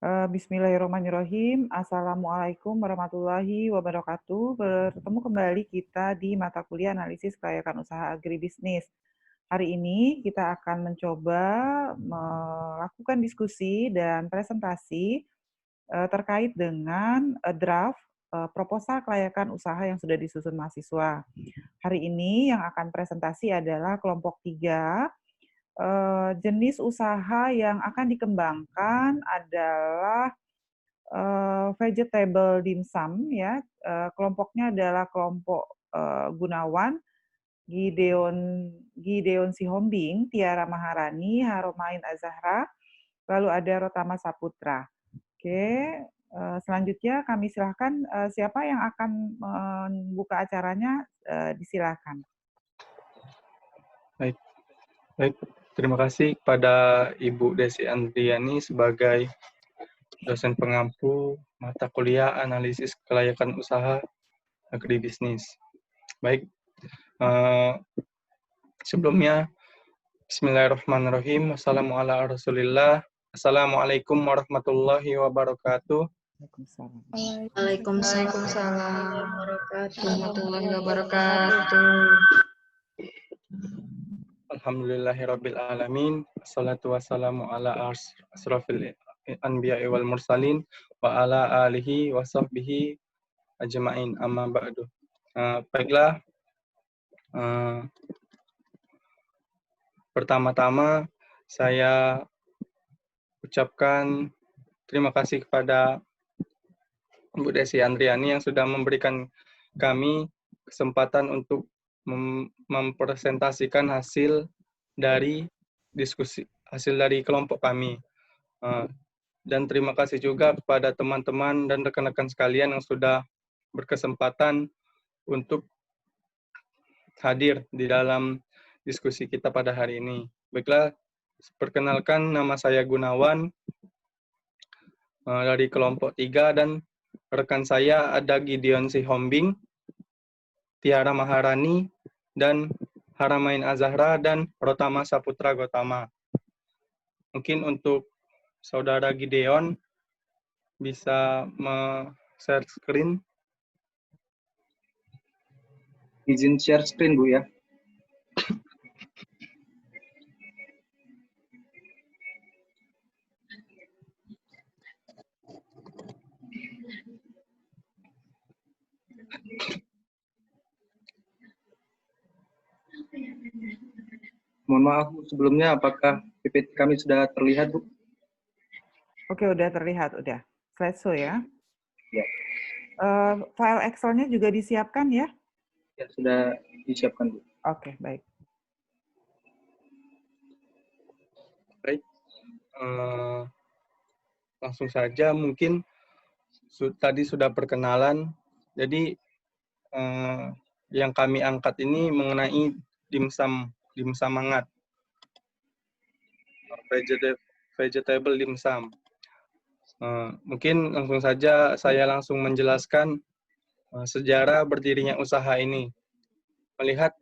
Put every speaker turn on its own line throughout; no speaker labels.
Bismillahirrahmanirrahim. Assalamualaikum warahmatullahi wabarakatuh. Bertemu kembali kita di mata kuliah analisis kelayakan usaha agribisnis. Hari ini kita akan mencoba melakukan diskusi dan presentasi terkait dengan draft proposal kelayakan usaha yang sudah disusun mahasiswa. Hari ini yang akan presentasi adalah kelompok 3. Jenis usaha yang akan dikembangkan adalah vegetable dimsum ya. Kelompoknya adalah kelompok Gunawan, Gideon Sihombing, Tiara Maharani, Haromain Azahra, lalu ada Rotama Saputra. Oke, selanjutnya kami silahkan siapa yang akan membuka acaranya, disilahkan.
Baik, terima kasih kepada Ibu Desi Andriani sebagai dosen pengampu mata kuliah analisis kelayakan usaha agribisnis. Baik, sebelumnya Bismillahirrahmanirrahim. Assalamualaikum warahmatullahi wabarakatuh.
Waalaikumsalam warahmatullahi wabarakatuh.
Alhamdulillahirabbil alamin. Wassalatu wassalamu ala asrofil anbiya'i wal mursalin wa ala alihi wa sahbihi ajma'in, amma ba'du. Baiklah, pertama-tama saya ucapkan terima kasih kepada Bu Desi Andriani yang sudah memberikan kami kesempatan untuk mempresentasikan hasil dari diskusi, hasil dari kelompok kami. Dan terima kasih juga kepada teman-teman dan rekan-rekan sekalian yang sudah berkesempatan untuk hadir di dalam diskusi kita pada hari ini. Baiklah, perkenalkan, nama saya Gunawan dari kelompok 3 dan rekan saya ada Gideon Sihombing, Tiara Maharani, dan Haramain Azahra, dan Rotama Saputra Gotama. Mungkin untuk Saudara Gideon bisa share screen.
Izin share screen, Bu, ya. Mohon maaf, Bu, sebelumnya apakah PPT kami sudah terlihat, Bu?
Oke, udah terlihat, udah. Slideshow ya.
Ya.
File Excel-nya juga disiapkan ya?
Ya, sudah disiapkan, Bu.
Oke, baik.
Baik, langsung saja mungkin tadi sudah perkenalan. Jadi yang kami angkat ini mengenai dimsum hangat, vegetable dimsum. Mungkin langsung saja saya langsung menjelaskan sejarah berdirinya usaha ini. Melihat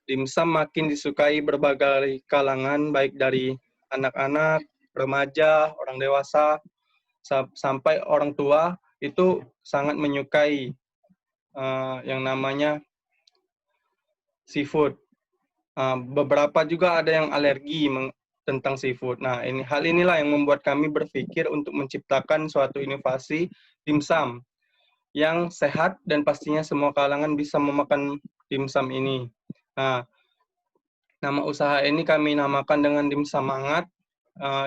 dimsum makin disukai berbagai kalangan, baik dari anak-anak, remaja, orang dewasa, sampai orang tua itu sangat menyukai yang namanya seafood. Beberapa juga ada yang alergi tentang seafood. Nah, hal inilah yang membuat kami berpikir untuk menciptakan suatu inovasi dimsum yang sehat dan pastinya semua kalangan bisa memakan dimsum ini. Nah, nama usaha ini kami namakan dengan dimsum hangat.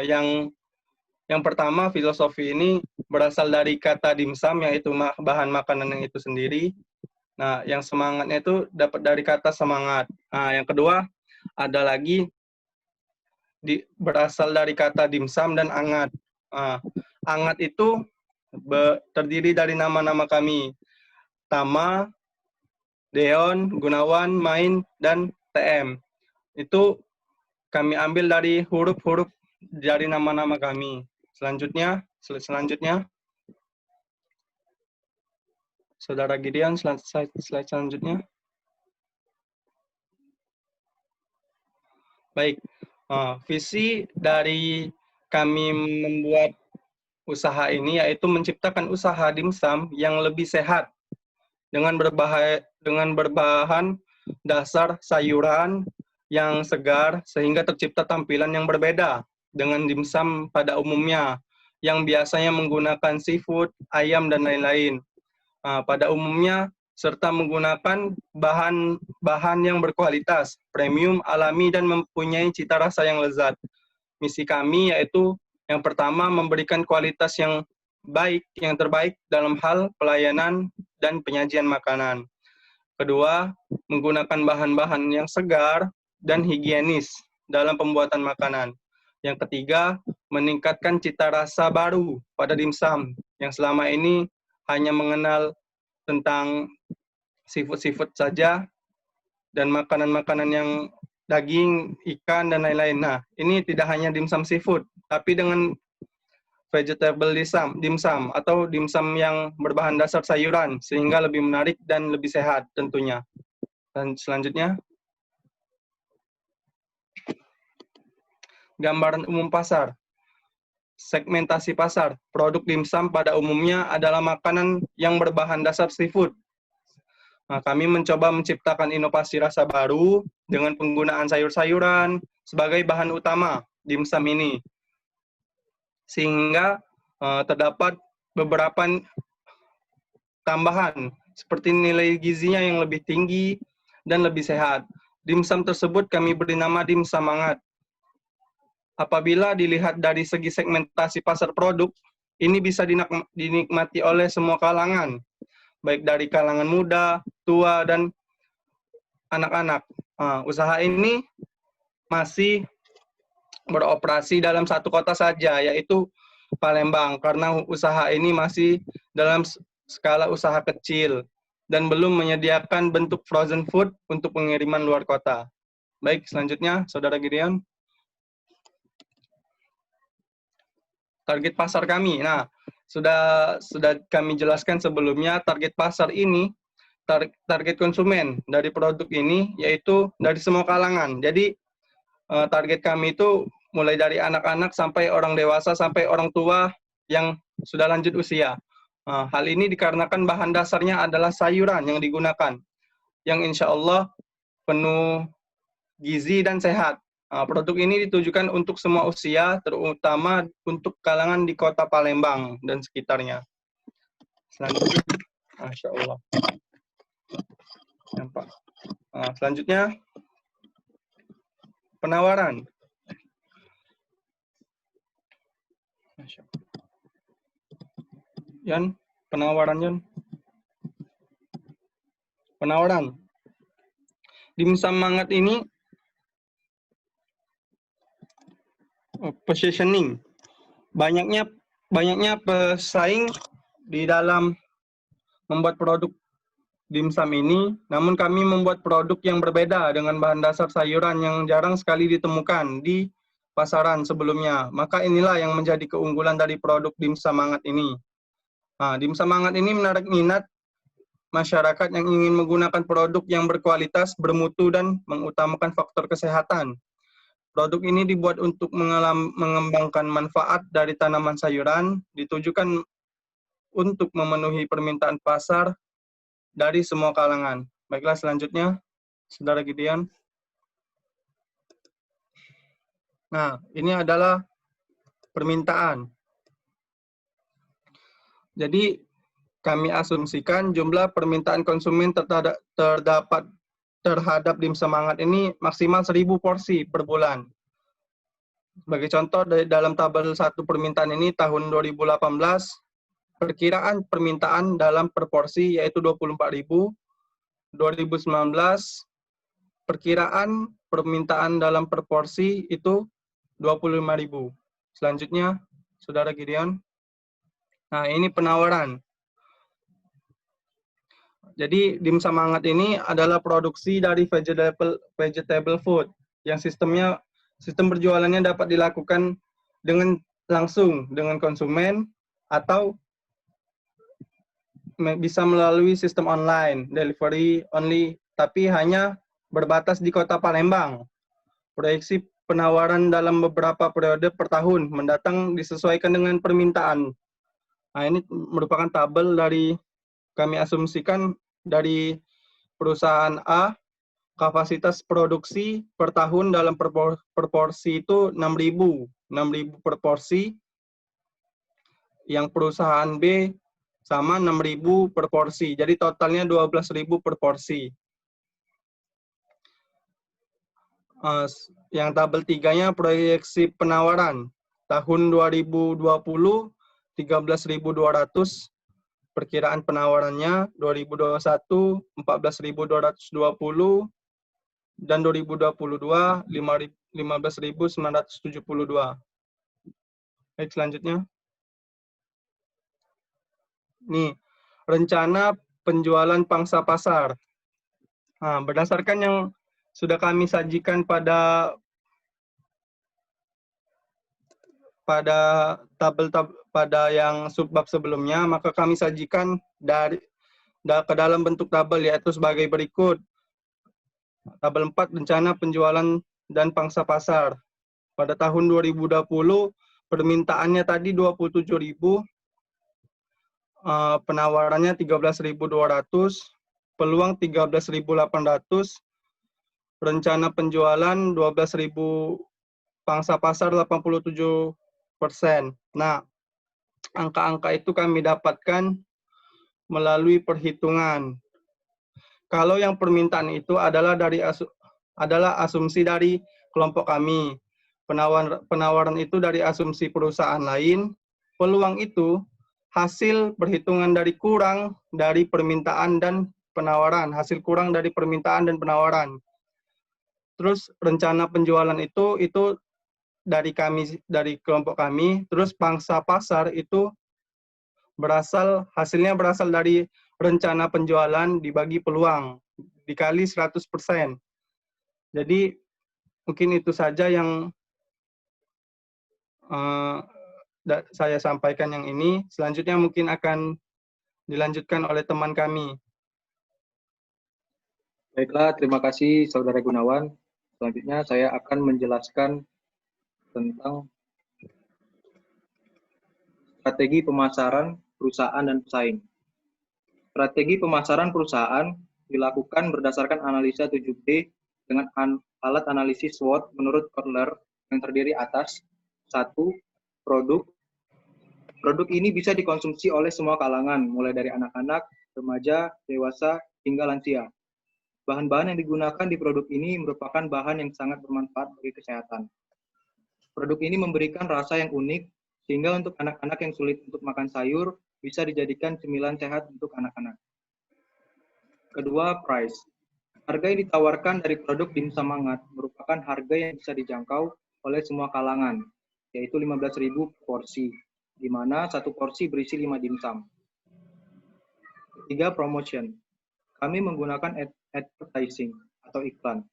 Yang pertama, filosofi ini berasal dari kata dimsum, yaitu bahan makanan yang itu sendiri. Nah, yang semangatnya itu dapat dari kata semangat. Nah, yang kedua, ada lagi berasal dari kata dimsum dan hangat. Hangat itu terdiri dari nama-nama kami. Tama, Deon, Gunawan, Main, dan TM. Itu kami ambil dari huruf-huruf dari nama-nama kami. Selanjutnya, Saudara Gideon, slide selanjutnya. Baik, visi dari kami membuat usaha ini yaitu menciptakan usaha dimsum yang lebih sehat dengan berbahan dasar sayuran yang segar sehingga tercipta tampilan yang berbeda dengan dimsum pada umumnya yang biasanya menggunakan seafood, ayam, dan lain-lain. Pada umumnya serta menggunakan bahan yang berkualitas, premium, alami, dan mempunyai cita rasa yang lezat. Misi kami yaitu yang pertama memberikan kualitas yang baik, yang terbaik dalam hal pelayanan dan penyajian makanan. Kedua, menggunakan bahan-bahan yang segar dan higienis dalam pembuatan makanan. Yang ketiga, meningkatkan cita rasa baru pada dimsum yang selama ini hanya mengenal tentang seafood saja dan makanan-makanan yang daging, ikan, dan lain-lain. Nah, ini tidak hanya dimsum seafood, tapi dengan vegetable dimsum atau dimsum yang berbahan dasar sayuran, sehingga lebih menarik dan lebih sehat tentunya. Dan selanjutnya, gambaran umum pasar. Segmentasi pasar. Produk dimsum pada umumnya adalah makanan yang berbahan dasar seafood. Nah, kami mencoba menciptakan inovasi rasa baru dengan penggunaan sayur-sayuran sebagai bahan utama dimsum ini. Sehingga terdapat beberapa tambahan seperti nilai gizinya yang lebih tinggi dan lebih sehat. Dimsum tersebut kami beri nama dimsum hangat. Apabila dilihat dari segi segmentasi pasar produk, ini bisa dinikmati oleh semua kalangan, baik dari kalangan muda, tua, dan anak-anak. Usaha ini masih beroperasi dalam satu kota saja, yaitu Palembang, karena usaha ini masih dalam skala usaha kecil dan belum menyediakan bentuk frozen food untuk pengiriman luar kota. Baik, selanjutnya, Saudara Gideon. Target pasar kami. Nah, sudah kami jelaskan sebelumnya, target pasar ini, target konsumen dari produk ini, yaitu dari semua kalangan. Jadi, target kami itu mulai dari anak-anak sampai orang dewasa, sampai orang tua yang sudah lanjut usia. Hal ini dikarenakan bahan dasarnya adalah sayuran yang digunakan, yang insya Allah penuh gizi dan sehat. Produk ini ditujukan untuk semua usia, terutama untuk kalangan di kota Palembang dan sekitarnya. Selanjutnya, Masya Allah. Selanjutnya, penawaran. Yan, penawaran Yan. Penawaran. Dimsum hangat ini positioning. Banyaknya pesaing di dalam membuat produk dimsum ini, namun kami membuat produk yang berbeda dengan bahan dasar sayuran yang jarang sekali ditemukan di pasaran sebelumnya. Maka inilah yang menjadi keunggulan dari produk dimsum hangat ini. Dimsum hangat ini menarik minat masyarakat yang ingin menggunakan produk yang berkualitas, bermutu, dan mengutamakan faktor kesehatan. Produk ini dibuat untuk mengembangkan manfaat dari tanaman sayuran, ditujukan untuk memenuhi permintaan pasar dari semua kalangan. Baiklah, selanjutnya, Saudara Gideon. Nah, ini adalah permintaan. Jadi, kami asumsikan jumlah permintaan konsumen terdapat terhadap dimsum hangat ini maksimal 1.000 porsi per bulan. Sebagai contoh, dalam tabel 1 permintaan ini tahun 2018, perkiraan permintaan dalam per porsi yaitu 24.000. 2019, perkiraan permintaan dalam per porsi itu 25.000. Selanjutnya, Saudara Gideon. Nah, ini penawaran. Jadi dimsum hangat ini adalah produksi dari vegetable food yang sistem berjualannya dapat dilakukan langsung dengan konsumen atau bisa melalui sistem online, delivery only, tapi hanya berbatas di kota Palembang. penawaran dalam beberapa periode per tahun mendatang disesuaikan dengan permintaan. Nah, ini merupakan tabel dari kami asumsikan dari perusahaan A, kapasitas produksi per tahun dalam proporsi itu 6.000 per porsi. Yang perusahaan B sama 6.000 per porsi. Jadi totalnya 12.000 per porsi. Yang tabel 3-nya proyeksi penawaran. Tahun 2020, 13.200. Perkiraan penawarannya 2021, 14.220. Dan 2022, 15.972. Baik, selanjutnya. Nih, rencana penjualan pangsa pasar. Nah, berdasarkan yang sudah kami sajikan pada pada yang subbab sebelumnya, maka kami sajikan ke dalam bentuk tabel, yaitu sebagai berikut. Tabel 4, rencana penjualan dan pangsa pasar. Pada tahun 2020, permintaannya tadi 27.000, penawarannya 13.200, peluang 13.800, rencana penjualan 12.000, pangsa pasar 87%. Nah, angka-angka itu kami dapatkan melalui perhitungan. Kalau yang permintaan itu adalah asumsi dari kelompok kami. Penawaran itu dari asumsi perusahaan lain. Peluang itu hasil perhitungan dari kurang dari permintaan dan penawaran. Hasil kurang dari permintaan dan penawaran. Terus rencana penjualan itu dari kelompok kami. Terus pangsa pasar itu hasilnya berasal dari rencana penjualan dibagi peluang dikali 100%. Jadi mungkin itu saja yang saya sampaikan yang ini. Selanjutnya mungkin akan dilanjutkan oleh teman kami.
Baiklah, terima kasih Saudara Gunawan. Selanjutnya saya akan menjelaskan tentang strategi pemasaran perusahaan dan pesaing. Strategi pemasaran perusahaan dilakukan berdasarkan analisa 7B dengan alat analisis SWOT menurut Kotler yang terdiri atas 1. Produk. Produk ini bisa dikonsumsi oleh semua kalangan, mulai dari anak-anak, remaja, dewasa, hingga lansia. Bahan-bahan yang digunakan di produk ini merupakan bahan yang sangat bermanfaat bagi kesehatan. Produk ini memberikan rasa yang unik, sehingga untuk anak-anak yang sulit untuk makan sayur, bisa dijadikan cemilan sehat untuk anak-anak. Kedua, price. Harga yang ditawarkan dari produk dimsum hangat merupakan harga yang bisa dijangkau oleh semua kalangan, yaitu 15.000 porsi, di mana satu porsi berisi 5 dimsum. Ketiga, promotion. Kami menggunakan advertising atau iklan.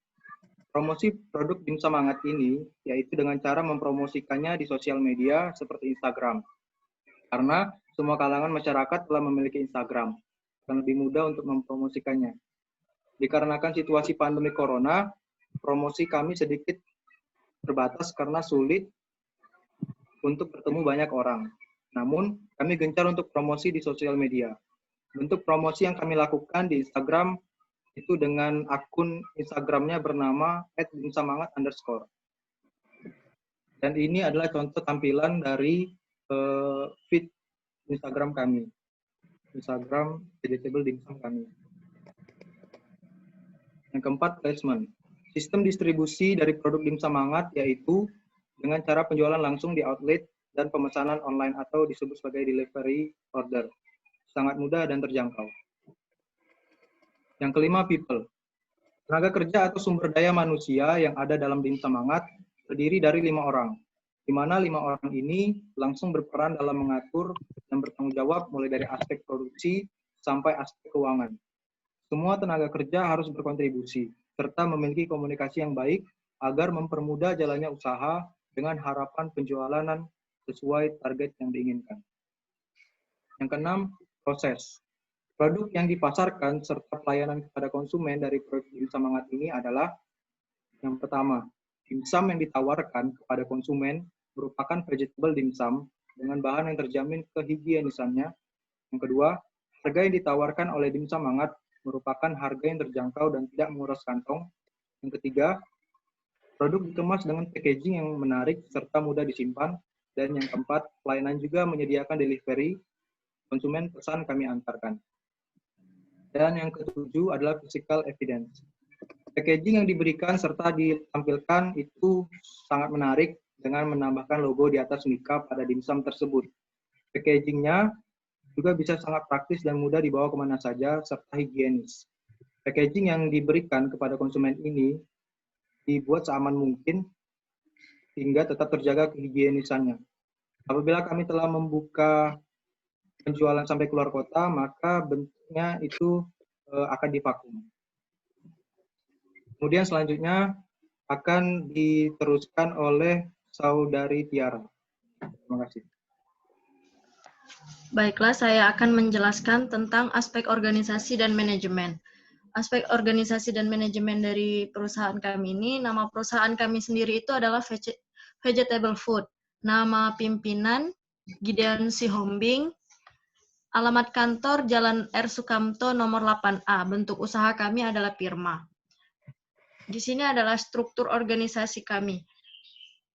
Promosi produk dimsum hangat ini yaitu dengan cara mempromosikannya di sosial media seperti Instagram. Karena semua kalangan masyarakat telah memiliki Instagram dan lebih mudah untuk mempromosikannya. Dikarenakan situasi pandemi corona, promosi kami sedikit terbatas karena sulit untuk bertemu banyak orang. Namun, kami gencar untuk promosi di sosial media. Bentuk promosi yang kami lakukan di Instagram itu dengan akun Instagramnya bernama @dimsumhangat_. Dan ini adalah contoh tampilan dari feed Instagram kami. Instagram vegetable dimsum kami. Yang keempat, placement. Sistem distribusi dari produk dimsum hangat yaitu dengan cara penjualan langsung di outlet dan pemesanan online atau disebut sebagai delivery order. Sangat mudah dan terjangkau. Yang kelima, people. Tenaga kerja atau sumber daya manusia yang ada dalam dimsum hangat terdiri dari 5 orang, di mana 5 orang ini langsung berperan dalam mengatur dan bertanggung jawab mulai dari aspek produksi sampai aspek keuangan. Semua tenaga kerja harus berkontribusi, serta memiliki komunikasi yang baik agar mempermudah jalannya usaha dengan harapan penjualan sesuai target yang diinginkan. Yang keenam, proses. Produk yang dipasarkan serta pelayanan kepada konsumen dari produk dimsum hangat ini adalah yang pertama, Dimsum yang ditawarkan kepada konsumen merupakan vegetable dimsum dengan bahan yang terjamin kehigienisannya. Yang kedua, harga yang ditawarkan oleh dimsum hangat merupakan harga yang terjangkau dan tidak menguras kantong. Yang ketiga, produk dikemas dengan packaging yang menarik serta mudah disimpan. Dan yang keempat, pelayanan juga menyediakan delivery, konsumen pesan kami antarkan. Dan yang ketujuh adalah physical evidence. Packaging yang diberikan serta ditampilkan itu sangat menarik dengan menambahkan logo di atas mika pada dimsum tersebut. Packagingnya juga bisa sangat praktis dan mudah dibawa kemana saja serta higienis. Packaging yang diberikan kepada konsumen ini dibuat seaman mungkin hingga tetap terjaga kehigienisannya. Apabila kami telah membuka penjualan sampai keluar kota, maka bentuknya itu akan divakum. Kemudian selanjutnya akan diteruskan oleh Saudari Tiara. Terima kasih.
Baiklah, saya akan menjelaskan tentang aspek organisasi dan manajemen. Aspek organisasi dan manajemen dari perusahaan kami ini, nama perusahaan kami sendiri itu adalah Vegetable Food. Nama pimpinan, Gideon Sihombing. Alamat kantor, Jalan R. Sukamto, nomor 8A. Bentuk usaha kami adalah firma. Di sini adalah struktur organisasi kami,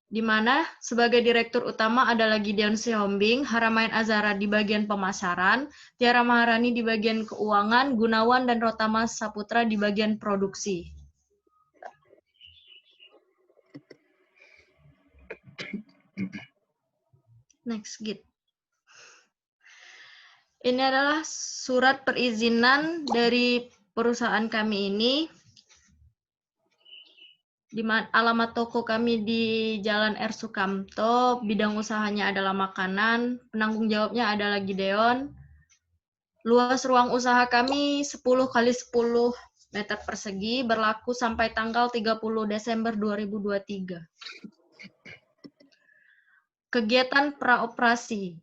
di mana sebagai direktur utama adalah Gideon Sihombing, Haramain Azara di bagian pemasaran, Tiara Maharani di bagian keuangan, Gunawan dan Rotama Saputra di bagian produksi. Next, Git. Ini adalah surat perizinan dari perusahaan kami ini. Di alamat toko kami di Jalan R. Sukamto, bidang usahanya adalah makanan, penanggung jawabnya adalah Gideon. Luas ruang usaha kami 10 kali 10 meter persegi, berlaku sampai tanggal 30 Desember 2023. Kegiatan praoperasi.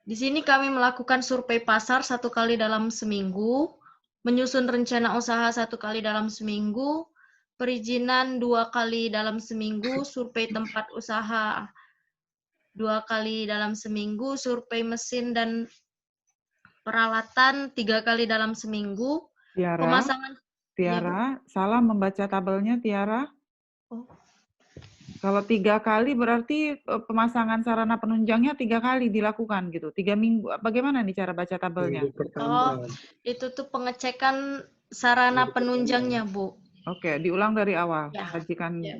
Di sini kami melakukan survei pasar 1 kali dalam seminggu, menyusun rencana usaha 1 kali dalam seminggu, perizinan 2 kali dalam seminggu, survei tempat usaha 2 kali dalam seminggu, survei mesin dan peralatan 3 kali dalam seminggu.
Tiara, salah membaca tabelnya, Tiara.
Oh.
Kalau 3 kali berarti pemasangan sarana penunjangnya 3 kali dilakukan gitu. 3 minggu. Bagaimana nih cara baca tabelnya?
Oh, itu tuh pengecekan sarana penunjangnya, Bu.
Oke, diulang dari awal.
Ya.
Sajikan.
Ya.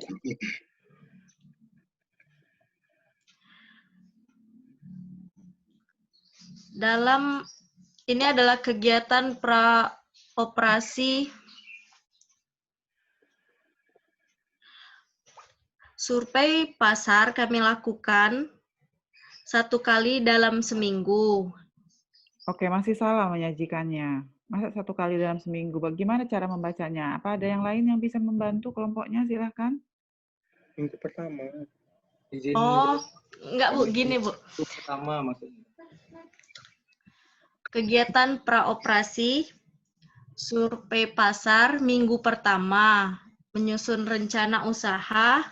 Dalam ini adalah kegiatan praoperasi survei pasar kami lakukan 1 kali dalam seminggu.
Oke, masih salah menyajikannya. Masa 1 kali dalam seminggu? Bagaimana cara membacanya? Apa ada yang lain yang bisa membantu kelompoknya? Silahkan.
Minggu pertama.
Oh, enggak Bu, gini Bu.
Pertama maksudnya.
Kegiatan praoperasi survei pasar minggu pertama, menyusun rencana usaha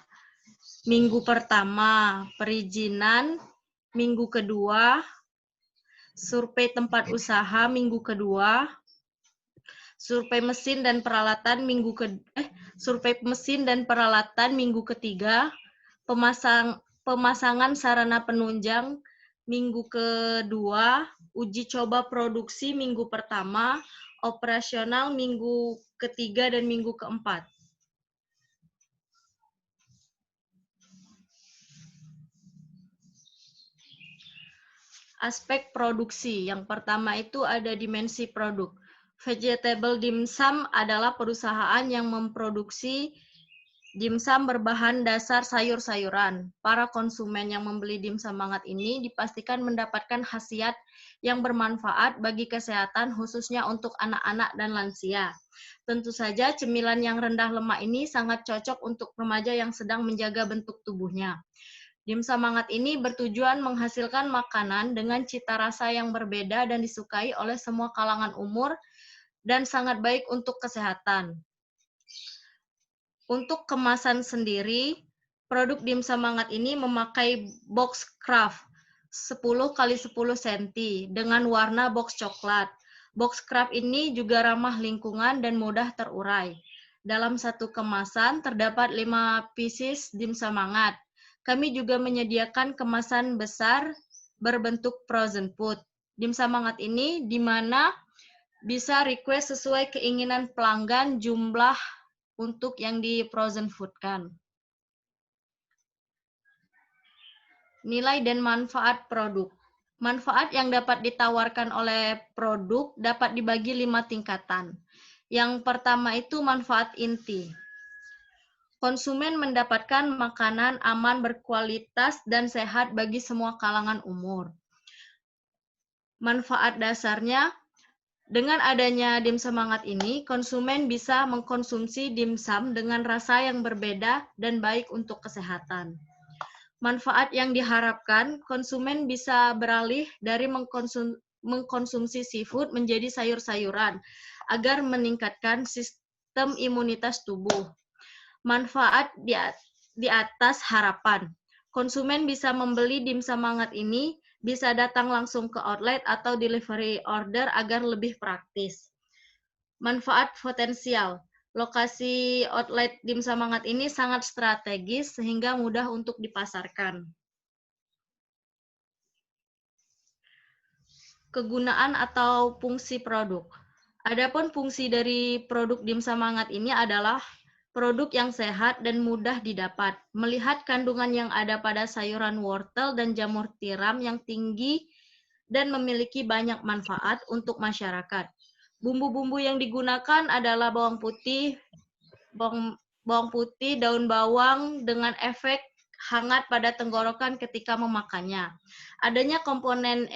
minggu pertama, perizinan minggu kedua, survei tempat usaha minggu kedua, survei mesin dan peralatan survei mesin dan peralatan minggu ketiga, pemasangan sarana penunjang minggu kedua, uji coba produksi minggu pertama, operasional minggu ketiga dan minggu keempat. Aspek produksi. Yang pertama itu ada dimensi produk. Vegetable Dimsum adalah perusahaan yang memproduksi dimsum berbahan dasar sayur-sayuran. Para konsumen yang membeli dimsum hangat ini dipastikan mendapatkan khasiat yang bermanfaat bagi kesehatan, khususnya untuk anak-anak dan lansia. Tentu saja cemilan yang rendah lemak ini sangat cocok untuk remaja yang sedang menjaga bentuk tubuhnya. Dimsum hangat ini bertujuan menghasilkan makanan dengan cita rasa yang berbeda dan disukai oleh semua kalangan umur dan sangat baik untuk kesehatan. Untuk kemasan sendiri, produk dimsum hangat ini memakai box craft 10 kali 10 cm dengan warna box coklat. Box craft ini juga ramah lingkungan dan mudah terurai. Dalam satu kemasan terdapat 5 pieces dimsum hangat. Kami juga menyediakan kemasan besar berbentuk frozen food. Dimsum hangat ini di mana bisa request sesuai keinginan pelanggan jumlah untuk yang di frozen food kan. Nilai dan manfaat produk. Manfaat yang dapat ditawarkan oleh produk dapat dibagi 5 tingkatan. Yang pertama itu manfaat inti. Konsumen mendapatkan makanan aman, berkualitas, dan sehat bagi semua kalangan umur. Manfaat dasarnya, dengan adanya dimsum hangat ini, konsumen bisa mengkonsumsi dimsum dengan rasa yang berbeda dan baik untuk kesehatan. Manfaat yang diharapkan, konsumen bisa beralih dari mengkonsumsi seafood menjadi sayur-sayuran agar meningkatkan sistem imunitas tubuh. Manfaat di atas harapan. Konsumen bisa membeli dimsum hangat ini, bisa datang langsung ke outlet atau delivery order agar lebih praktis. Manfaat potensial. Lokasi outlet dimsum hangat ini sangat strategis sehingga mudah untuk dipasarkan. Kegunaan atau fungsi produk. Adapun fungsi dari produk dimsum hangat ini adalah produk yang sehat dan mudah didapat. Melihat kandungan yang ada pada sayuran wortel dan jamur tiram yang tinggi dan memiliki banyak manfaat untuk masyarakat. Bumbu-bumbu yang digunakan adalah bawang putih, daun bawang dengan efek hangat pada tenggorokan ketika memakannya. Adanya komponen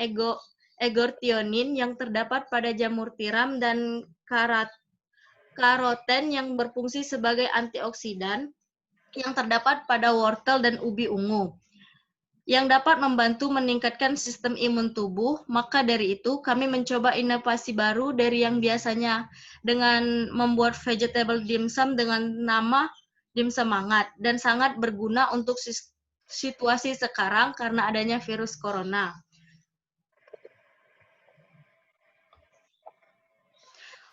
egortionin yang terdapat pada jamur tiram dan karoten yang berfungsi sebagai antioksidan yang terdapat pada wortel dan ubi ungu yang dapat membantu meningkatkan sistem imun tubuh. Maka dari itu kami mencoba inovasi baru dari yang biasanya dengan membuat vegetable dimsum dengan nama dimsum hangat dan sangat berguna untuk situasi sekarang karena adanya virus corona.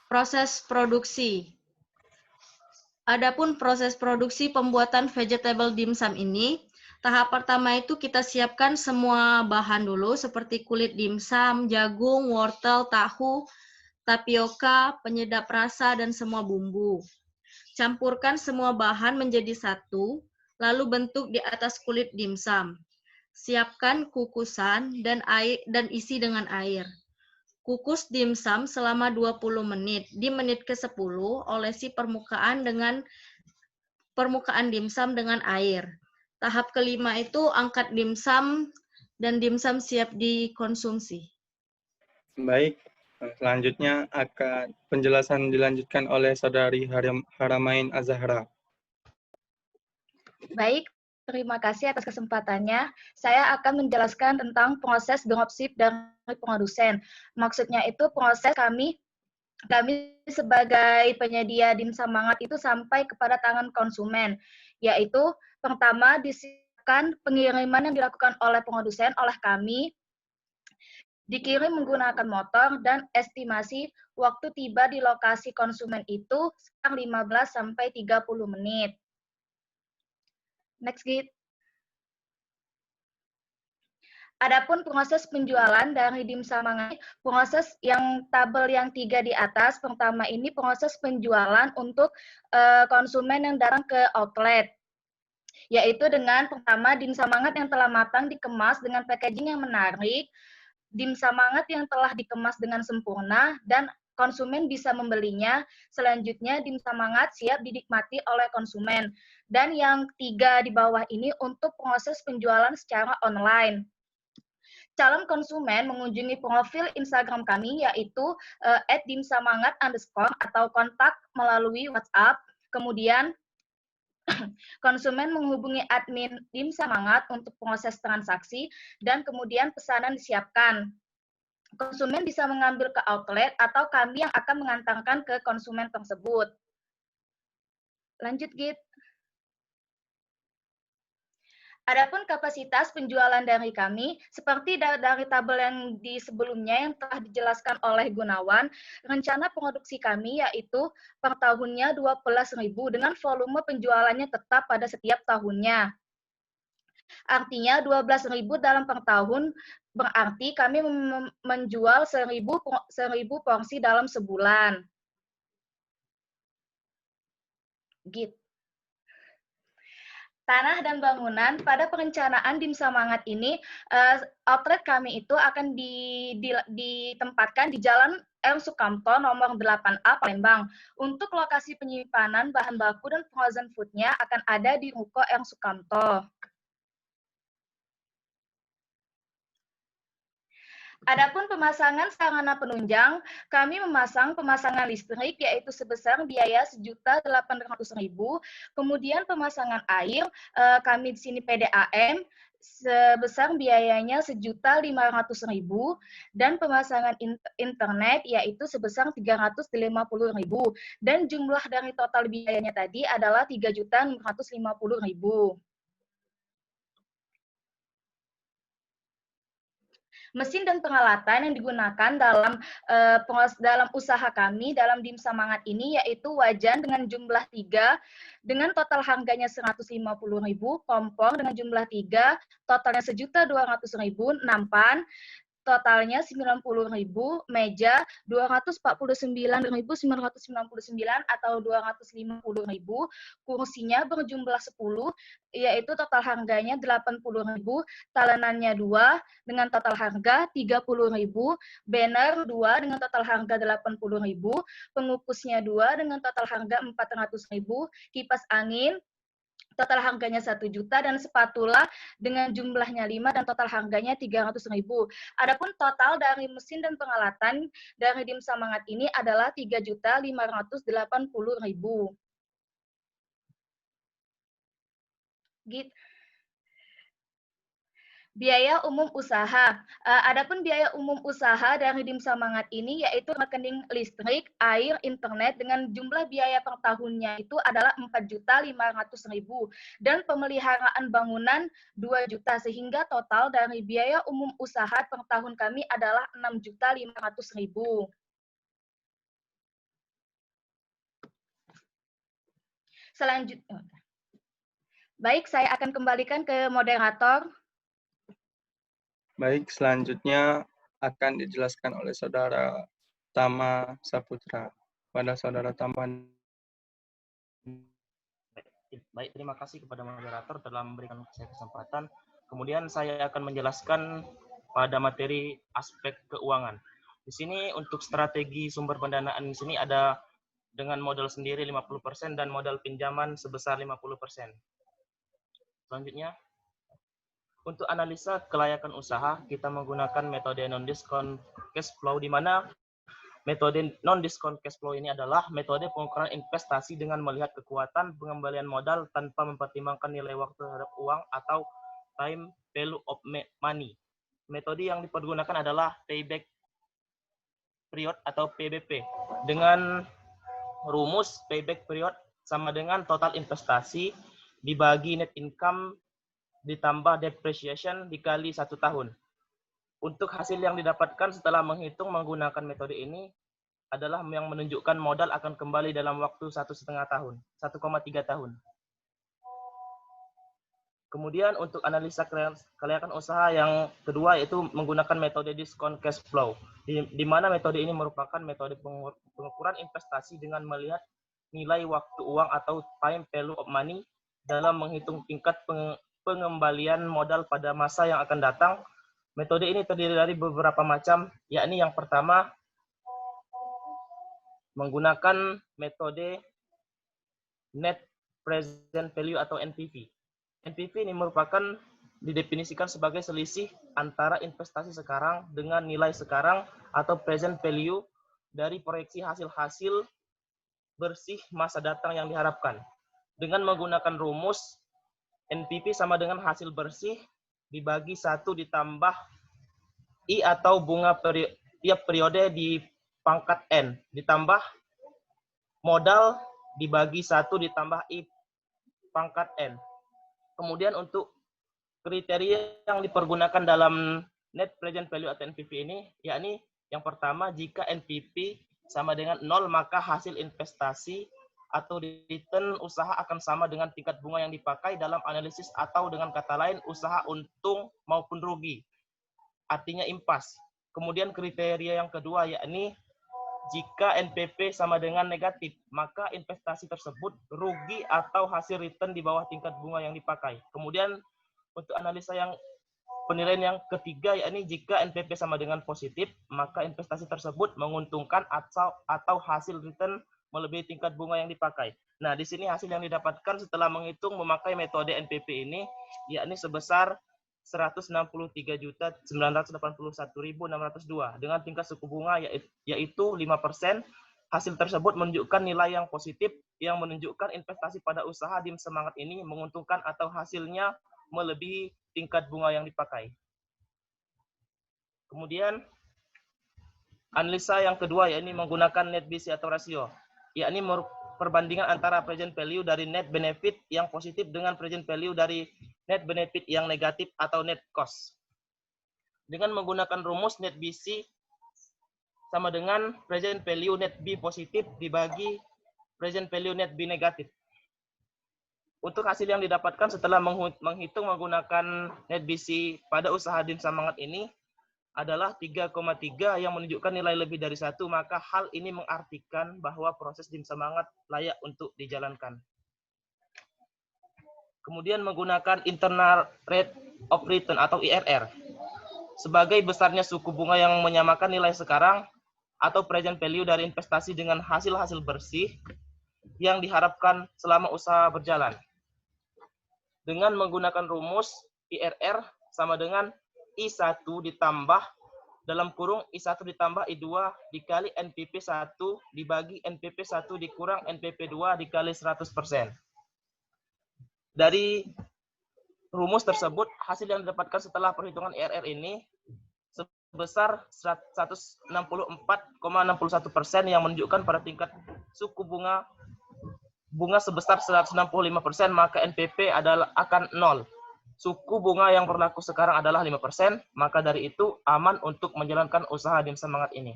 Proses produksi. Adapun proses produksi pembuatan vegetable dimsum ini, tahap pertama itu kita siapkan semua bahan dulu seperti kulit dimsum, jagung, wortel, tahu, tapioka, penyedap rasa, dan semua bumbu. Campurkan semua bahan menjadi satu, lalu bentuk di atas kulit dimsum. Siapkan kukusan dan isi dengan air. Kukus dimsum selama 20 menit. Di menit ke-10, olesi permukaan dimsum dengan air. Tahap kelima itu angkat dimsum dan dimsum siap dikonsumsi.
Baik, selanjutnya akan penjelasan dilanjutkan oleh Saudari Haramain Az-Zahra.
Baik, terima kasih atas kesempatannya. Saya akan menjelaskan tentang proses dropship dari produsen. Maksudnya itu proses kami sebagai penyedia dimsum hangat itu sampai kepada tangan konsumen, yaitu pertama disiapkan pengiriman yang dilakukan oleh produsen oleh kami, dikirim menggunakan motor, dan estimasi waktu tiba di lokasi konsumen itu sekitar 15 sampai 30 menit. Next, Git. Adapun proses penjualan dari dimsum hangat, proses yang tabel yang 3 di atas, pertama ini proses penjualan untuk konsumen yang datang ke outlet, yaitu dengan pertama dimsum hangat yang telah matang dikemas dengan packaging yang menarik, dimsum hangat yang telah dikemas dengan sempurna, dan konsumen bisa membelinya. Selanjutnya, dimsum hangat siap dinikmati oleh konsumen. Dan yang 3 di bawah ini untuk proses penjualan secara online. Calon konsumen mengunjungi profil Instagram kami, yaitu @dimsumhangat_ atau kontak melalui WhatsApp. Kemudian, konsumen menghubungi admin dimsum hangat untuk proses transaksi, dan kemudian pesanan disiapkan. Konsumen bisa mengambil ke outlet atau kami yang akan mengantarkan ke konsumen tersebut. Lanjut, Git. Adapun kapasitas penjualan dari kami, seperti dari tabel yang di sebelumnya yang telah dijelaskan oleh Gunawan, rencana produksi kami yaitu per tahunnya 12.000 dengan volume penjualannya tetap pada setiap tahunnya. Artinya 12.000 dalam per tahun berarti kami menjual 1.000 porsi dalam sebulan. Gitu. Tanah dan bangunan, pada perencanaan DIM Samangat ini, outlet kami itu akan ditempatkan di Jalan R. Sukamto nomor 8A Palembang. Untuk lokasi penyimpanan bahan baku dan frozen food-nya akan ada di Ruko R. Sukamto. Adapun pemasangan sarana penunjang, kami memasang pemasangan listrik yaitu sebesar biaya Rp1.800.000. Kemudian pemasangan air, kami di sini PDAM sebesar biayanya Rp1.500.000 dan pemasangan internet yaitu sebesar Rp350.000 dan jumlah dari total biayanya tadi adalah Rp3.650.000. Mesin dan peralatan yang digunakan dalam usaha kami dalam DIM Samangat ini yaitu wajan dengan jumlah 3 dengan total harganya Rp150.000, kompor dengan jumlah 3 totalnya Rp1.200.000, nampan totalnya Rp90.000, meja Rp249.999 atau Rp250.000, kursinya berjumlah 10, yaitu total harganya Rp80.000, talenannya 2 dengan total harga Rp30.000, banner 2 dengan total harga Rp80.000, pengukusnya 2 dengan total harga Rp400.000, kipas angin total harganya Rp1 juta dan spatula dengan jumlahnya 5 dan total harganya Rp300.000. Adapun total dari mesin dan peralatan dari DIM Samangat ini adalah Rp3.580.000. Gitu. Biaya umum usaha. Adapun biaya umum usaha dari DIM Samangat ini yaitu rekening listrik, air, internet dengan jumlah biaya per tahunnya itu adalah Rp4.500.000 dan pemeliharaan bangunan 2 juta sehingga total dari biaya umum usaha per tahun kami adalah Rp6.500.000. Selanjutnya, baik, saya akan kembalikan ke moderator.
Baik, selanjutnya akan dijelaskan oleh Saudara Tama Saputra. Pada Saudara Tama.
Baik, terima kasih kepada moderator telah memberikan saya kesempatan. Kemudian saya akan menjelaskan pada materi aspek keuangan. Di sini untuk strategi sumber pendanaan di sini ada dengan modal sendiri 50% dan modal pinjaman sebesar 50%. Selanjutnya, untuk analisa kelayakan usaha, kita menggunakan metode non-discount cash flow, di mana metode non-discount cash flow ini adalah metode pengukuran investasi dengan melihat kekuatan pengembalian modal tanpa mempertimbangkan nilai waktu terhadap uang atau time value of money. Metode yang dipergunakan adalah payback period atau PBP. Dengan rumus payback period sama dengan total investasi dibagi net income ditambah depreciation dikali 1 tahun. Untuk hasil yang didapatkan setelah menghitung menggunakan metode ini adalah yang menunjukkan modal akan kembali dalam waktu 1,5 tahun, 1,3 tahun. Kemudian untuk analisa kelayakan usaha yang kedua yaitu menggunakan metode discount cash flow, di mana metode ini merupakan metode pengukuran investasi dengan melihat nilai waktu uang atau time value of money dalam menghitung tingkat pengembalian modal pada masa yang akan datang. Metode ini terdiri dari beberapa macam, yakni yang pertama menggunakan metode net present value atau NPV. NPV ini merupakan didefinisikan sebagai selisih antara investasi sekarang dengan nilai sekarang atau present value dari proyeksi hasil-hasil bersih masa datang yang diharapkan. Dengan menggunakan rumus NPV sama dengan hasil bersih dibagi 1 ditambah I atau bunga tiap periode di pangkat N, ditambah modal dibagi 1 ditambah I pangkat N. Kemudian untuk kriteria yang dipergunakan dalam net present value atau NPV ini, yakni yang pertama, jika NPV sama dengan 0, maka hasil investasi atau return usaha akan sama dengan tingkat bunga yang dipakai dalam analisis, atau dengan kata lain, usaha untung maupun rugi. Artinya impas. Kemudian kriteria yang kedua, yakni jika NPV sama dengan negatif, maka investasi tersebut rugi atau hasil return di bawah tingkat bunga yang dipakai. Kemudian untuk analisa yang penilaian yang ketiga, yakni jika NPV sama dengan positif, maka investasi tersebut menguntungkan atau hasil return melebihi tingkat bunga yang dipakai. Nah, di sini hasil yang didapatkan setelah menghitung memakai metode NPV ini, yakni sebesar 163.981.602 dengan tingkat suku bunga yaitu 5%. Hasil tersebut menunjukkan nilai yang positif yang menunjukkan investasi pada usaha DIM Semangat ini menguntungkan atau hasilnya melebihi tingkat bunga yang dipakai. Kemudian analisa yang kedua, yakni menggunakan net BC atau rasio, yakni perbandingan antara present value dari net benefit yang positif dengan present value dari net benefit yang negatif atau net cost. Dengan menggunakan rumus net BC sama dengan present value net B positif dibagi present value net B negatif. Untuk hasil yang didapatkan setelah menghitung menggunakan net BC pada usaha DIM Semangat ini adalah 3,3 yang menunjukkan nilai lebih dari 1, maka hal ini mengartikan bahwa proses DIM Semangat layak untuk dijalankan. Kemudian menggunakan internal rate of return atau IRR. Sebagai besarnya suku bunga yang menyamakan nilai sekarang atau present value dari investasi dengan hasil-hasil bersih yang diharapkan selama usaha berjalan. Dengan menggunakan rumus IRR sama dengan I1 ditambah dalam kurung I1 ditambah I2 dikali NPV1 dibagi NPV1 dikurang NPV2 dikali 100%. Dari rumus tersebut, hasil yang didapatkan setelah perhitungan IRR ini sebesar 164,61% yang menunjukkan pada tingkat suku bunga sebesar 165%, maka NPV akan 0. Suku bunga yang berlaku sekarang adalah 5%, maka dari itu aman untuk menjalankan usaha DIM Semangat ini.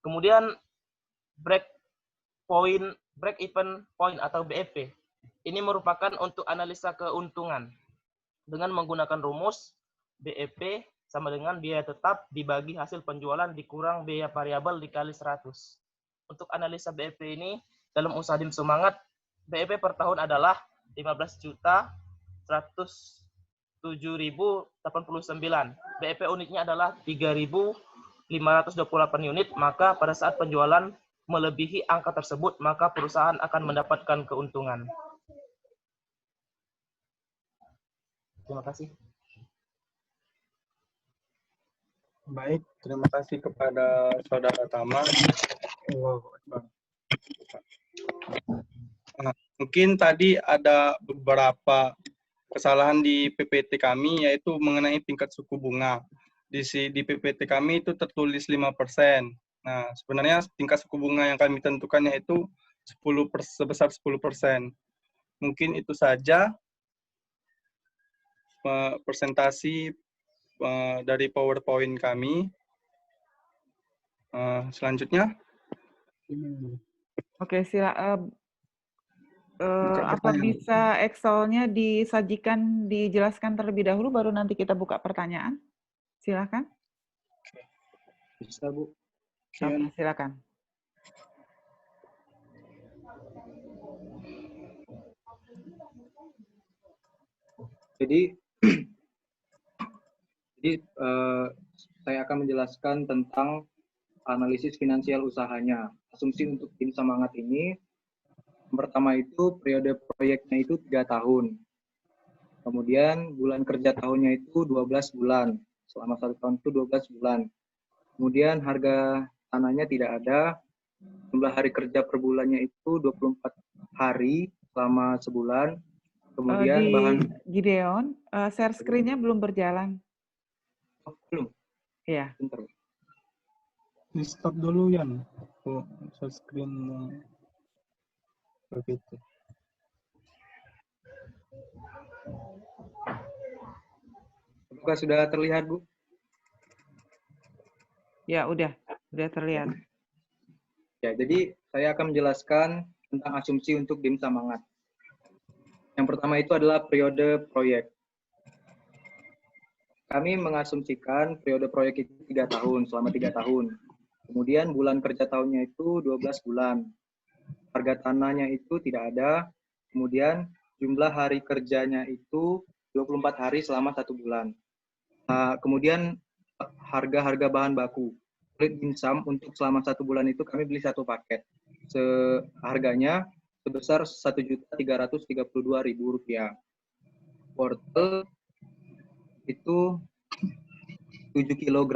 Kemudian break even point atau BEP. Ini merupakan untuk analisa keuntungan. Dengan menggunakan rumus BEP sama dengan biaya tetap dibagi hasil penjualan dikurang biaya variabel dikali 100. Untuk analisa BEP ini dalam usaha DIM Semangat, BEP per tahun adalah 15.107.089. BEP unitnya adalah 3.528 unit, maka pada saat penjualan melebihi angka tersebut, maka perusahaan akan mendapatkan keuntungan. Terima kasih.
Baik, terima kasih kepada Saudara Tama. Nah, mungkin tadi ada beberapa kesalahan di PPT kami, yaitu mengenai tingkat suku bunga. Di PPT kami itu tertulis 5%. Nah, sebenarnya tingkat suku bunga yang kami tentukan yaitu sebesar 10%. Mungkin itu saja presentasi dari PowerPoint kami. Selanjutnya.
Oke, apa bisa Excel-nya dijelaskan terlebih dahulu, baru nanti kita buka pertanyaan? Silakan.
Bisa, Bu.
Oke, silakan.
Jadi saya akan menjelaskan tentang analisis finansial usahanya. Asumsi untuk DIM Semangat ini, yang pertama itu periode proyeknya itu 3 tahun. Kemudian bulan kerja tahunnya itu 12 bulan. Selama 1 tahun itu 12 bulan. Kemudian harga tanahnya tidak ada. Jumlah hari kerja per bulannya itu 24 hari selama sebulan. Kemudian
Gideon, share screen-nya belum berjalan.
Oh, belum?
Iya.
Bentar.
Di stop dulu, Yan. Share screen begitu.
Apakah sudah terlihat, Bu?
Ya, udah terlihat.
Ya, jadi saya akan menjelaskan tentang asumsi untuk DIM Samangat. Yang pertama itu adalah periode proyek. Kami mengasumsikan periode proyek itu 3 tahun, selama 3 tahun. Kemudian bulan kerja tahunnya itu 12 bulan. Harga tanahnya itu tidak ada. Kemudian jumlah hari kerjanya itu 24 hari selama 1 bulan. Kemudian harga-harga bahan baku. Kulit dimsum untuk selama 1 bulan itu kami beli 1 paket. Harganya sebesar Rp1.332.000. Wortel itu 7 kg